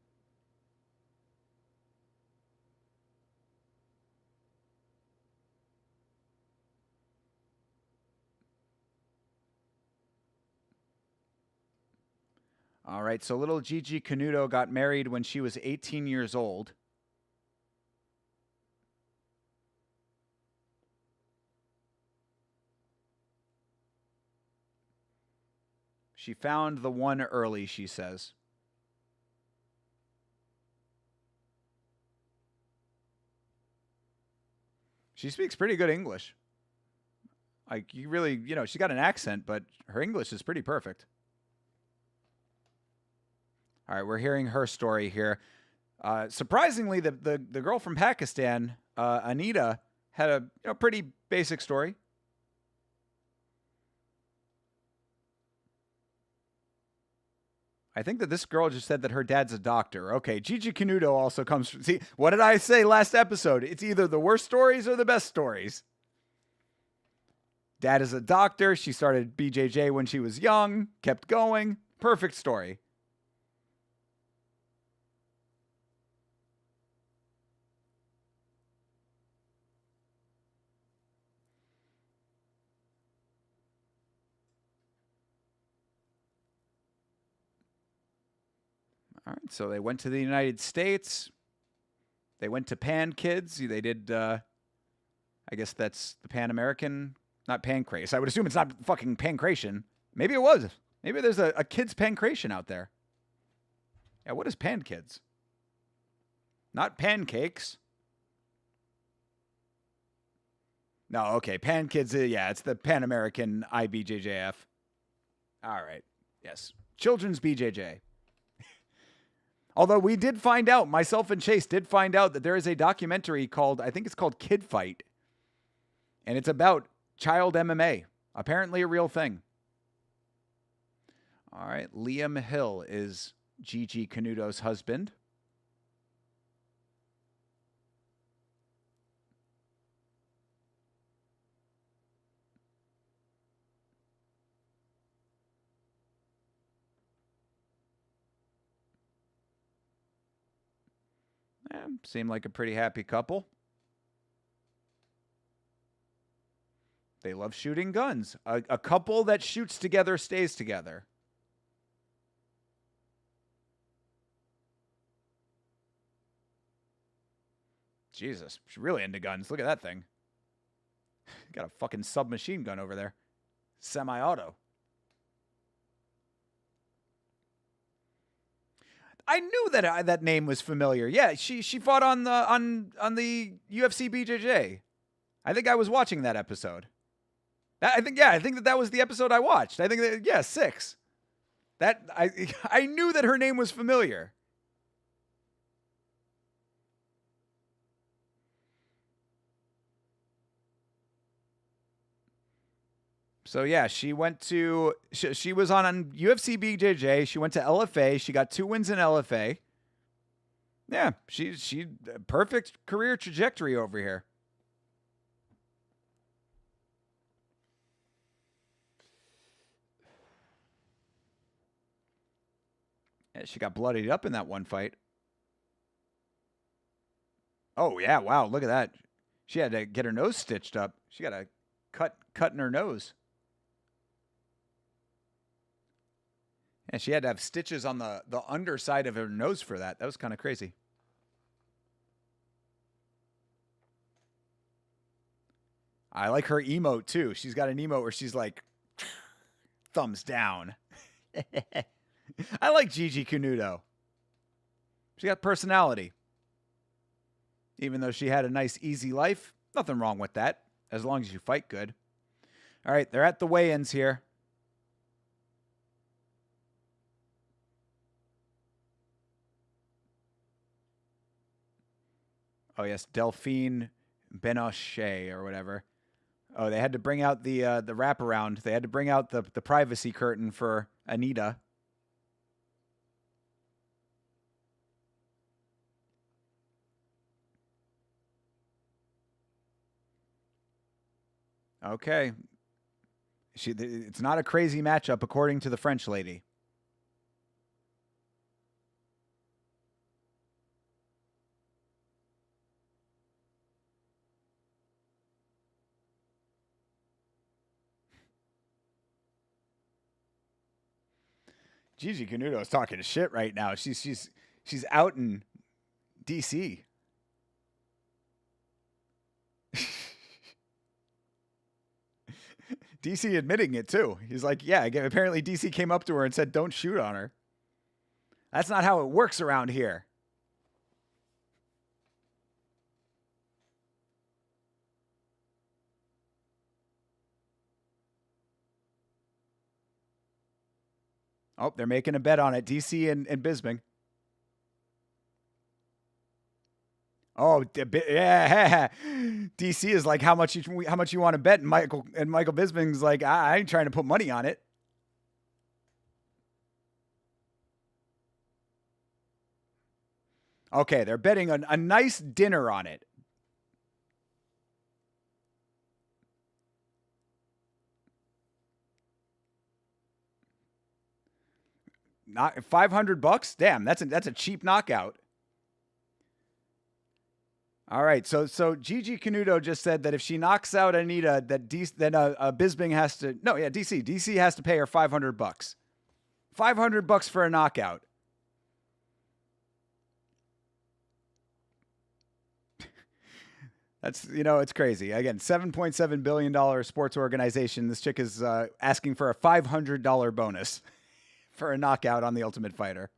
All right, so little Gigi Canuto got married when she was 18 years old. She found the one early, she says. She speaks pretty good English. Like, you really, she's got an accent, but her English is pretty perfect. All right, we're hearing her story here. Surprisingly, the girl from Pakistan, Anita, had a pretty basic story. I think that this girl just said that her dad's a doctor. Okay, Gigi Canuto also comes from... See, what did I say last episode? It's either the worst stories or the best stories. Dad is a doctor. She started BJJ when she was young. Kept going. Perfect story. All right, so they went to the United States. They went to Pan Kids. They did, I guess that's the Pan American, not Pancrase. I would assume it's not fucking Pancration. Maybe it was. Maybe there's a kids Pancration out there. Yeah, what is Pan Kids? Not pancakes. No, okay. Pan Kids, yeah, it's the Pan American IBJJF. All right. Yes. Children's BJJ. Although we did find out, myself and Chase did find out that there is a documentary called, I think it's called Kid Fight. And it's about child MMA. Apparently a real thing. All right. Liam Hill is Gigi Canuto's husband. Seemed like a pretty happy couple. They love shooting guns. A couple that shoots together stays together. Jesus, she's really into guns. Look at that thing. Got a fucking submachine gun over there. Semi-auto. I knew that that name was familiar. Yeah, she fought on the UFC BJJ. I think I was watching that episode. I think that was the episode I watched. I think that, yeah, 6. That I knew that her name was familiar. So yeah, she went to she was on UFC BJJ. She went to LFA. She got 2 wins in LFA. Yeah, she perfect career trajectory over here. Yeah, she got bloodied up in that one fight. Oh yeah, wow, look at that. She had to get her nose stitched up. She got a cut in her nose. And she had to have stitches on the underside of her nose for that. That was kind of crazy. I like her emote, too. She's got an emote where she's like, thumbs down. I like Gigi Canuto. She got personality. Even though she had a nice, easy life, nothing wrong with that, as long as you fight good. All right, they're at the weigh-ins here. Oh, yes, Delphine Benochet or whatever. Oh, they had to bring out the wraparound. They had to bring out the privacy curtain for Anita. Okay. It's not a crazy matchup according to the French lady. Gigi Canuto is talking shit right now. She's out in DC. DC admitting it too. He's like, yeah, apparently DC came up to her and said, don't shoot on her. That's not how it works around here. Oh, they're making a bet on it. DC and Bisping. Oh, yeah. DC is like, how much you want to bet? And Michael Bisping's like, I ain't trying to put money on it. Okay, they're betting a nice dinner on it. Not $500. Damn, that's a cheap knockout. All right, so Gigi Canuto just said that if she knocks out Anita, that Bisping has to DC has to pay her $500. $500 for a knockout. That's, it's crazy. Again, $7.7 billion sports organization. This chick is asking for a $500 bonus for a knockout on the Ultimate Fighter.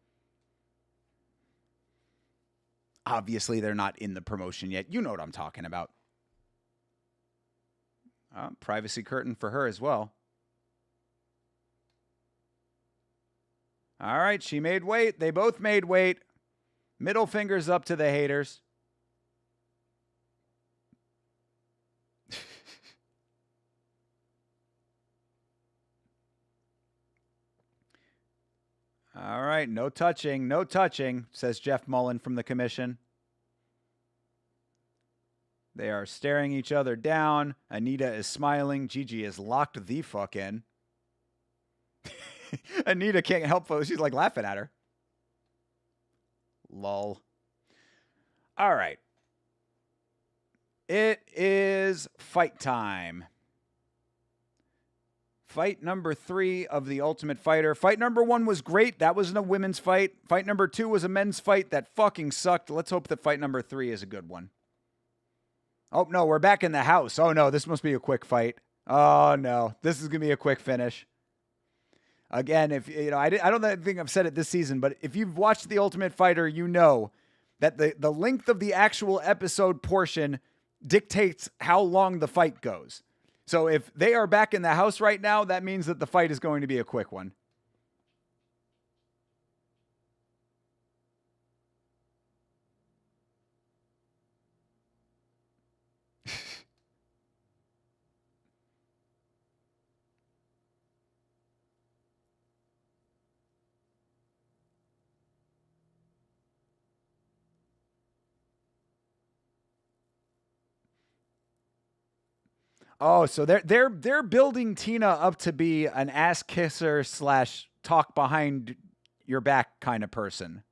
Obviously, they're not in the promotion yet. You know what I'm talking about. Privacy curtain for her as well. All right, she made weight. They both made weight. Middle fingers up to the haters. All right, no touching, says Jeff Mullen from the commission. They are staring each other down. Anita is smiling. Gigi is locked the fuck in. Anita can't help it. She's like laughing at her. Lol. All right. It is fight time. Fight number 3 of the Ultimate Fighter. Fight number 1 was great. That wasn't a women's fight. Fight number 2 was a men's fight that fucking sucked. Let's hope that fight number 3 is a good one. Oh, no, we're back in the house. Oh, no, this must be a quick fight. Oh, no, this is going to be a quick finish. Again, if I don't think I've said it this season, but if you've watched The Ultimate Fighter, you know that the length of the actual episode portion dictates how long the fight goes. So if they are back in the house right now, that means that the fight is going to be a quick one. Oh, so they're building Tina up to be an ass kisser / talk behind your back kind of person.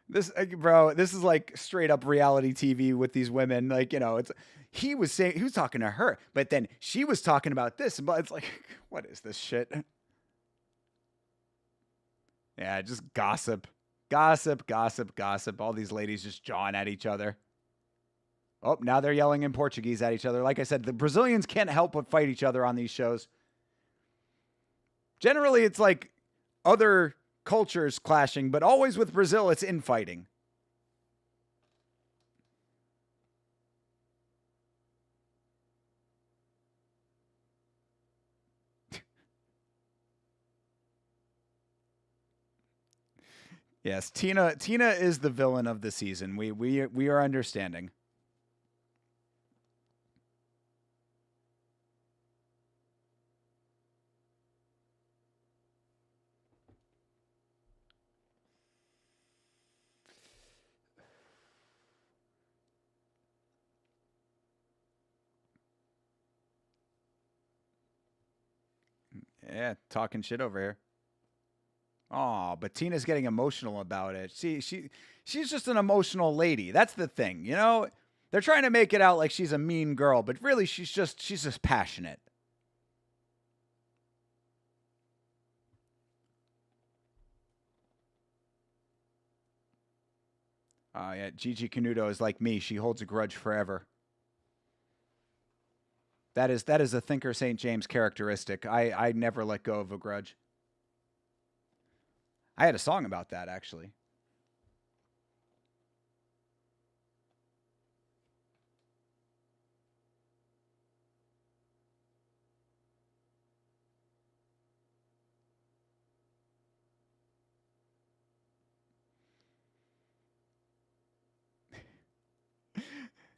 This, bro, this is like straight up reality TV with these women. Like, he was talking to her, but then she was talking about this. But it's like, what is this shit? Yeah, just gossip. All these ladies just jawing at each other. Oh, now they're yelling in Portuguese at each other. Like I said, the Brazilians can't help but fight each other on these shows. Generally, it's like other cultures clashing, but always with Brazil, it's infighting. Yes, Tina is the villain of the season. We are understanding. Yeah, talking shit over here. Oh, but Tina's getting emotional about it. She's just an emotional lady. That's the thing, They're trying to make it out like she's a mean girl, but really she's just passionate. Yeah, Gigi Canuto is like me. She holds a grudge forever. That is a Thinker St. James characteristic. I never let go of a grudge. I had a song about that, actually.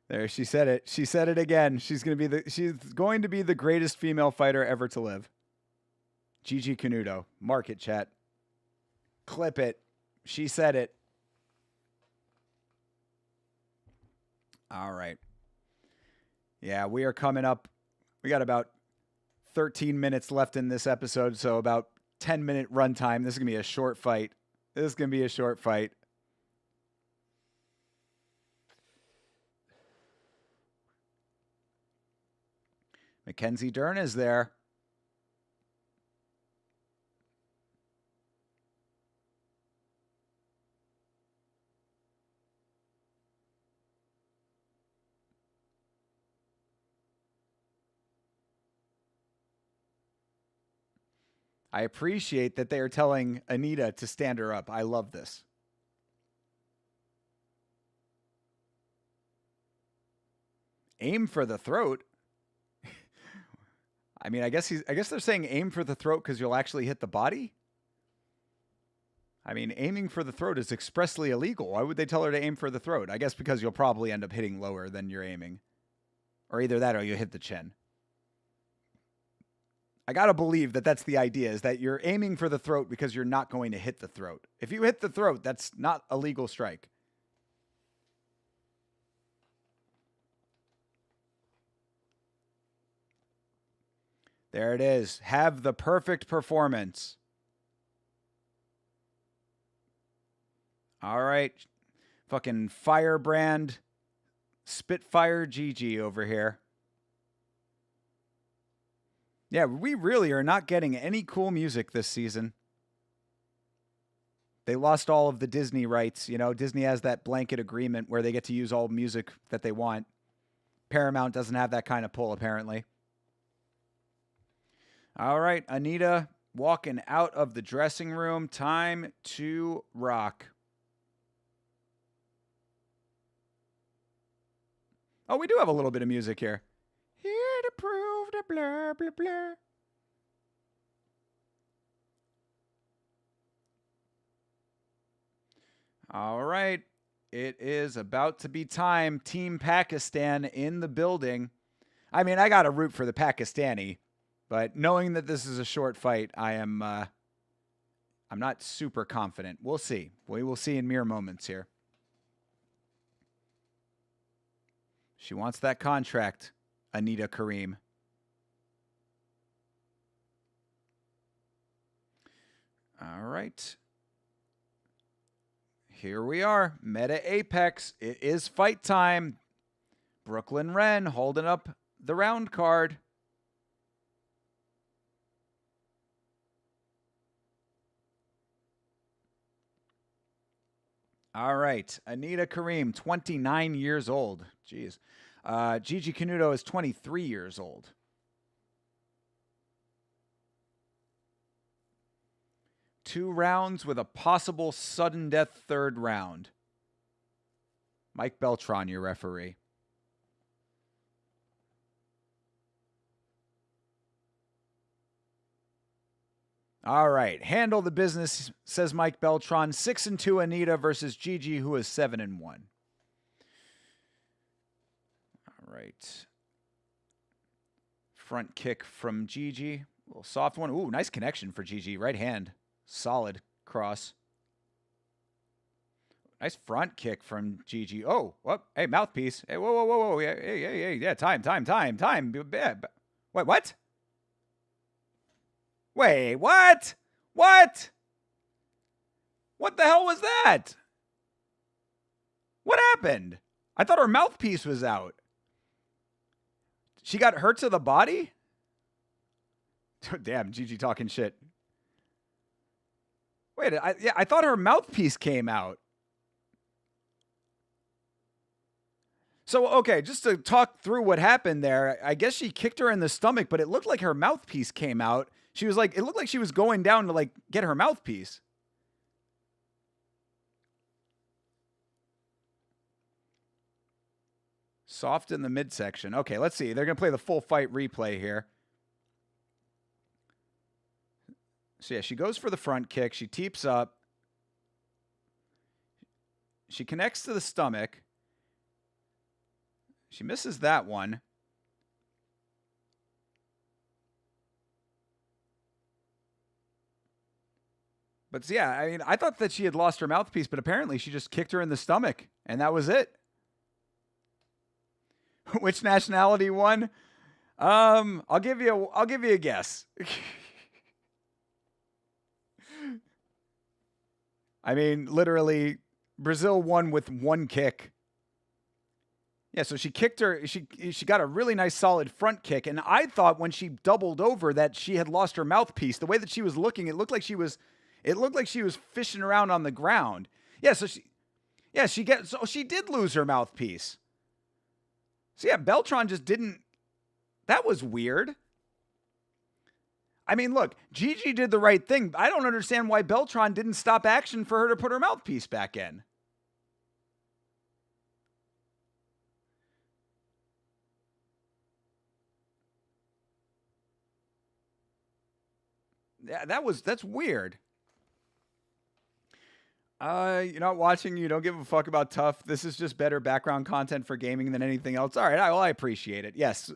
There, she said it. She said it again. She's going to be the greatest female fighter ever to live. Gigi Canuto. Mark it, chat. Clip it. She said it. All right. Yeah, we are coming up. We got about 13 minutes left in this episode, so about 10-minute runtime. This is going to be a short fight. Mackenzie Dern is there. I appreciate that they are telling Anita to stand her up. I love this. Aim for the throat. I mean, I guess they're saying aim for the throat because you'll actually hit the body. I mean, aiming for the throat is expressly illegal. Why would they tell her to aim for the throat? I guess because you'll probably end up hitting lower than you're aiming. Or either that or you hit the chin. I got to believe that that's the idea, is that you're aiming for the throat because you're not going to hit the throat. If you hit the throat, that's not a legal strike. There it is. Have the perfect performance. All right. Fucking firebrand Spitfire Gigi over here. Yeah, we really are not getting any cool music this season. They lost all of the Disney rights. You know, Disney has that blanket agreement where they get to use all music that they want. Paramount doesn't have that kind of pull, apparently. All right, Anita walking out of the dressing room. Time to rock. Oh, we do have a little bit of music here. Here to prove the blah, blah, blah. All right. It is about to be time. Team Pakistan in the building. I mean, I got to root for the Pakistani, but knowing that this is a short fight, I'm not super confident. We'll see. We will see in mere moments here. She wants that contract, Anita Karim. All right. Here we are. Meta Apex. It is fight time. Brooklyn Wren holding up the round card. All right. Anita Karim, 29 years old. Jeez. Gigi Canuto is 23 years old. Two rounds with a possible sudden death third round. Mike Beltran, your referee. All right. Handle the business, says Mike Beltran. 6-2 Anita versus Gigi, who is 7-1. All right. Front kick from Gigi. A little soft one. Ooh, nice connection for Gigi. Right hand. Solid cross. Nice front kick from Gigi. Oh, whoop. Hey, mouthpiece. Hey, whoa. Yeah, time. Wait, what? Wait, what? What? What the hell was that? What happened? I thought her mouthpiece was out. She got hurt to the body? Damn, Gigi talking shit. Wait, I thought her mouthpiece came out. So, okay, just to talk through what happened there, I guess she kicked her in the stomach, but it looked like her mouthpiece came out. She was like, it looked like she was going down to like get her mouthpiece. Soft in the midsection. Okay, let's see. They're going to play the full fight replay here. So, yeah, she goes for the front kick. She teeps up. She connects to the stomach. She misses that one. But, yeah, I mean, I thought that she had lost her mouthpiece, but apparently she just kicked her in the stomach, and that was it. Which nationality won? I'll give you a guess. I mean, literally, Brazil won with one kick. Yeah, so she kicked her. She got a really nice solid front kick, and I thought when she doubled over that she had lost her mouthpiece. The way that she was looking, it looked like she was fishing around on the ground. Yeah, so she did lose her mouthpiece. So yeah, Beltran just didn't. That was weird. I mean, look, Gigi did the right thing. I don't understand why Beltran didn't stop action for her to put her mouthpiece back in. Yeah, that's weird. You're not watching. You don't give a fuck about Tough. This is just better background content for gaming than anything else. All right, I appreciate it. Yes,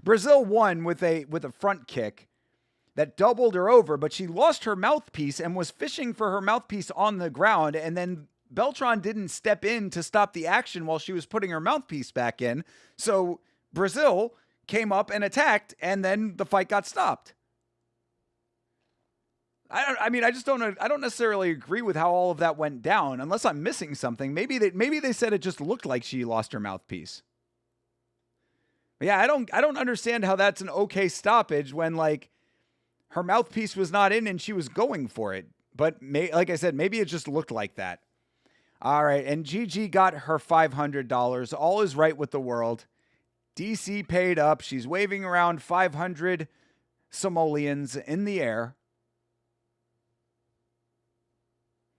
Brazil won with a front kick that doubled her over, but she lost her mouthpiece and was fishing for her mouthpiece on the ground, and then Beltran didn't step in to stop the action while she was putting her mouthpiece back in. So Brazil came up and attacked, and then the fight got stopped. I don't necessarily agree with how all of that went down, unless I'm missing something. Maybe they said it just looked like she lost her mouthpiece. But yeah, I don't understand how that's an okay stoppage when like her mouthpiece was not in and she was going for it. But like I said, maybe it just looked like that. All right, and Gigi got her $500. All is right with the world. DC paid up. She's waving around 500 simoleons in the air.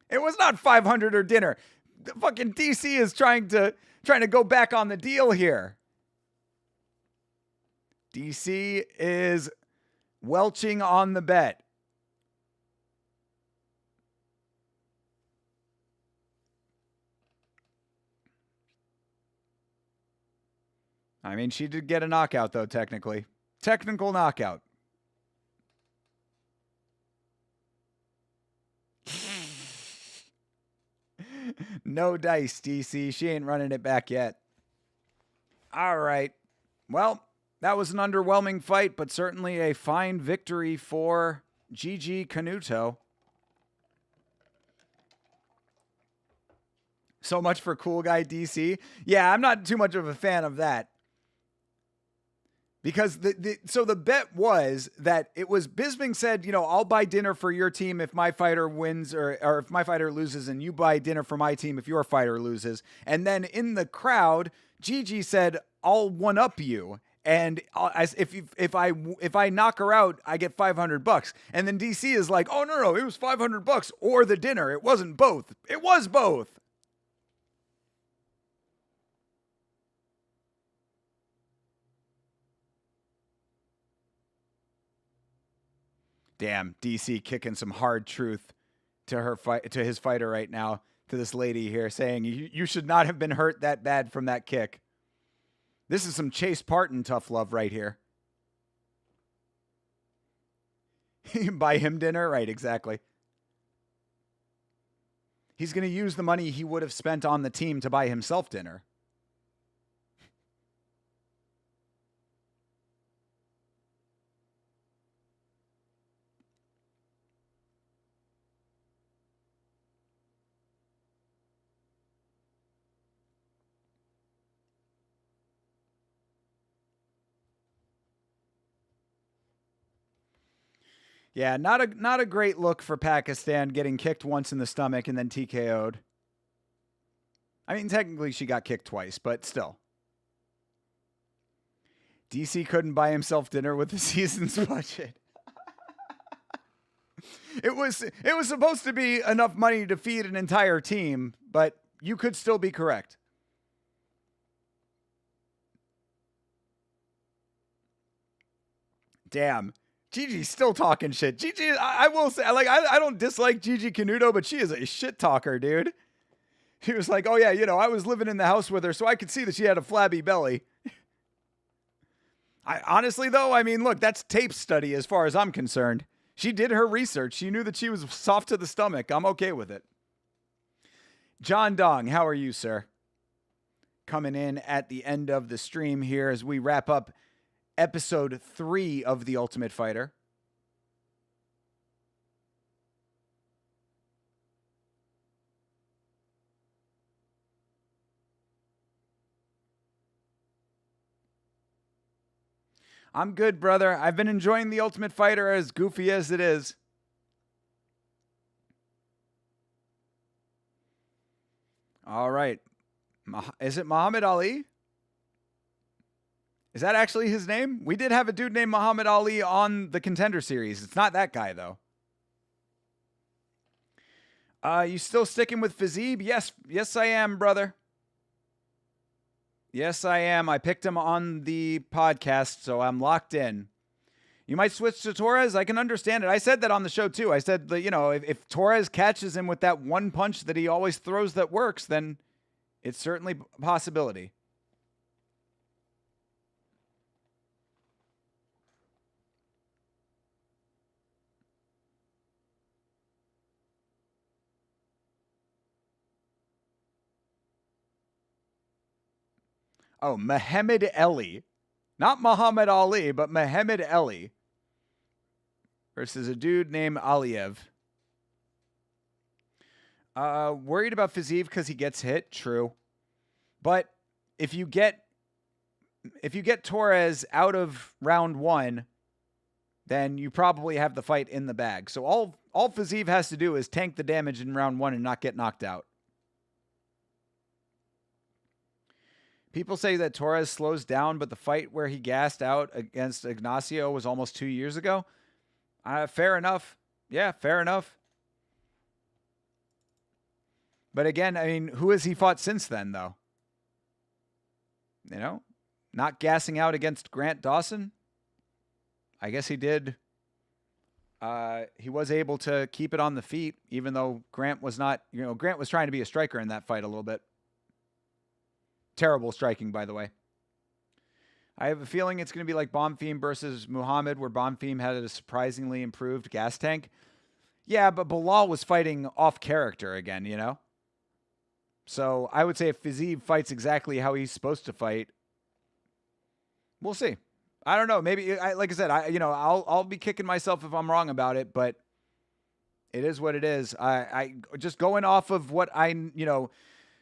It was not 500 or dinner. The fucking DC is trying to go back on the deal here. DC is welching on the bet. I mean, she did get a knockout, though, technically. Technical knockout. No dice, DC. She ain't running it back yet. All right. Well, that was an underwhelming fight, but certainly a fine victory for Gigi Canuto. So much for cool guy DC. Yeah, I'm not too much of a fan of that. Because the bet was that it was Bisping said, I'll buy dinner for your team if my fighter wins or if my fighter loses, and you buy dinner for my team if your fighter loses. And then in the crowd, Gigi said, I'll one up you. And if I knock her out, I get $500. And then DC is like, oh no, it was $500 or the dinner. It wasn't both. It was both. Damn, DC kicking some hard truth to his fighter right now, to this lady here, saying you should not have been hurt that bad from that kick. This is some Chase Parton tough love right here. Buy him dinner? Right, exactly. He's going to use the money he would have spent on the team to buy himself dinner. Yeah, not a great look for Pakistan, getting kicked once in the stomach and then TKO'd. I mean, technically she got kicked twice, but still. DC couldn't buy himself dinner with the season's budget. It was supposed to be enough money to feed an entire team, but you could still be correct. Damn. Gigi's still talking shit. Gigi, I will say, like, I don't dislike Gigi Canuto, but she is a shit talker, dude. He was like, oh yeah, I was living in the house with her, so I could see that she had a flabby belly. Honestly, though, I mean, look, that's tape study as far as I'm concerned. She did her research. She knew that she was soft to the stomach. I'm okay with it. John Dong, how are you, sir? Coming in at the end of the stream here as we wrap up episode 3 of The Ultimate Fighter. I'm good, brother. I've been enjoying The Ultimate Fighter, as goofy as it is. All right. Is it Muhammad Ali? Is that actually his name? We did have a dude named Muhammad Ali on the Contender Series. It's not that guy, though. You still sticking with Fiziev? Yes, I am, brother. Yes, I am. I picked him on the podcast, so I'm locked in. You might switch to Torres. I can understand it. I said that on the show, too. I said that, if Torres catches him with that one punch that he always throws that works, then it's certainly a possibility. Oh, Muhammad Ali. Not Muhammad Ali, but Muhammad Ali. Versus a dude named Aliyev. Worried about Fiziev because he gets hit? True. But if you get Torres out of round 1, then you probably have the fight in the bag. So all Fiziev has to do is tank the damage in round 1 and not get knocked out. People say that Torres slows down, but the fight where he gassed out against Ignacio was almost 2 years ago. Fair enough. Yeah, fair enough. But again, I mean, who has he fought since then, though? Not gassing out against Grant Dawson. I guess he did. He was able to keep it on the feet, even though Grant was not, Grant was trying to be a striker in that fight a little bit. Terrible striking, by the way. I have a feeling it's going to be like Bonfim versus Muhammad, where Bonfim had a surprisingly improved gas tank. Yeah, but Bilal was fighting off character again, So I would say if Fiziev fights exactly how he's supposed to fight, we'll see. I don't know. Maybe, like I said, I'll be kicking myself if I'm wrong about it, but it is what it is. I just going off of what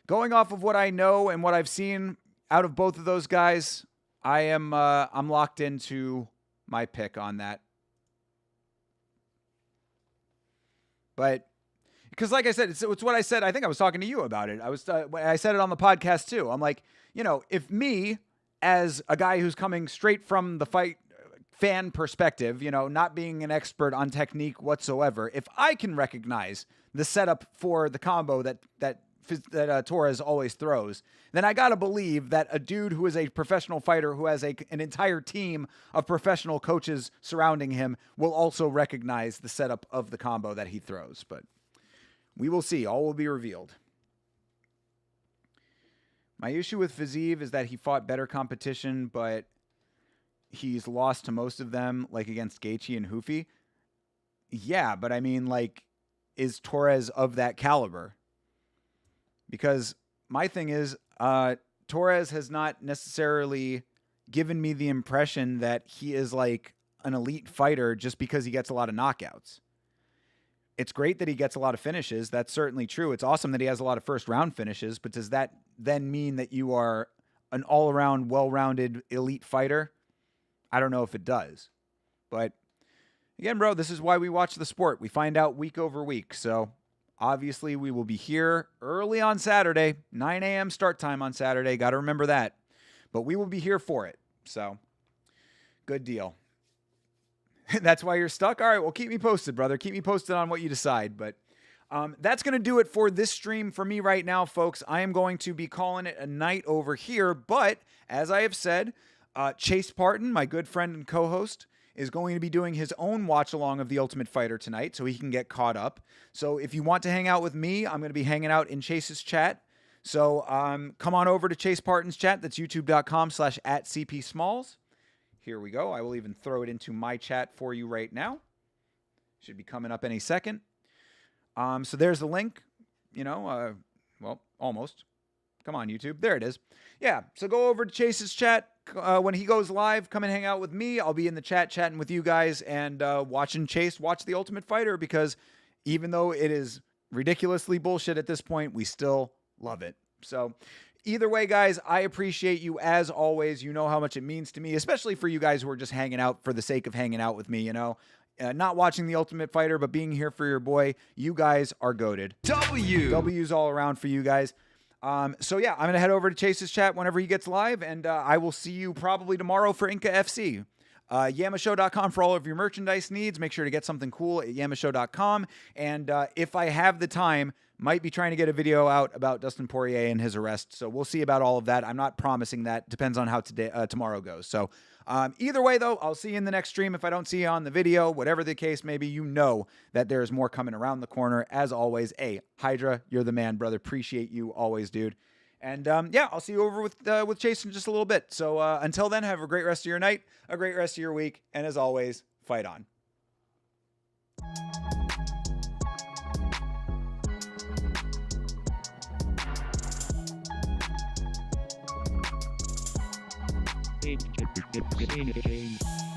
Going off of what I know and what I've seen out of both of those guys, I'm locked into my pick on that. But because, like I said, it's what I said. I think I was talking to you about it. I said it on the podcast too. I'm like, if me as a guy who's coming straight from the fight fan perspective, not being an expert on technique whatsoever, if I can recognize the setup for the combo that Torres always throws, then I got to believe that a dude who is a professional fighter who has an entire team of professional coaches surrounding him will also recognize the setup of the combo that he throws. But we will see. All will be revealed. My issue with Fiziev is that he fought better competition, but he's lost to most of them, like against Gaethje and Hoofi. Yeah, but I mean, is Torres of that caliber? Because my thing is, Torres has not necessarily given me the impression that he is like an elite fighter just because he gets a lot of knockouts. It's great that he gets a lot of finishes. That's certainly true. It's awesome that he has a lot of first-round finishes, but does that then mean that you are an all-around, well-rounded elite fighter? I don't know if it does. But again, bro, this is why we watch the sport. We find out week over week, so... Obviously, we will be here early on Saturday, 9 a.m. start time on Saturday. Got to remember that. But we will be here for it. So, good deal. That's why you're stuck? All right, well, keep me posted, brother. Keep me posted on what you decide. But that's going to do it for this stream for me right now, folks. I am going to be calling it a night over here. But, as I have said, Chase Parton, my good friend and co-host, is going to be doing his own watch-along of The Ultimate Fighter tonight so he can get caught up. So if you want to hang out with me, I'm going to be hanging out in Chase's chat. So come on over to Chase Parton's chat. That's youtube.com/@CPSmalls. Here we go. I will even throw it into my chat for you right now. Should be coming up any second. So there's the link. Well, almost. Come on, YouTube. There it is. Yeah, so go over to Chase's chat. When he goes live, come and hang out with me. I'll be in the chat chatting with you guys and watching Chase watch The Ultimate Fighter, because even though it is ridiculously bullshit at this point, we still love it. So either way, guys, I appreciate you as always. You know how much it means to me, especially for you guys who are just hanging out for the sake of hanging out with me, you know. Not watching The Ultimate Fighter, but being here for your boy. You guys are goated. W's all around for you guys. So yeah, I'm going to head over to Chase's chat whenever he gets live, and I will see you probably tomorrow for Inca FC. Yamashow.com for all of your merchandise needs. Make sure to get something cool at yamashow.com. And if I have the time, might be trying to get a video out about Dustin Poirier and his arrest. So we'll see about all of that. I'm not promising that. Depends on how tomorrow goes. So either way, though, I'll see you in the next stream. If I don't see you on the video, whatever the case may be, you know that there's more coming around the corner. As always, Hydra, you're the man, brother. Appreciate you always, dude. And yeah, I'll see you over with Chase in just a little bit. So until then, have a great rest of your night, a great rest of your week, and as always, fight on. It's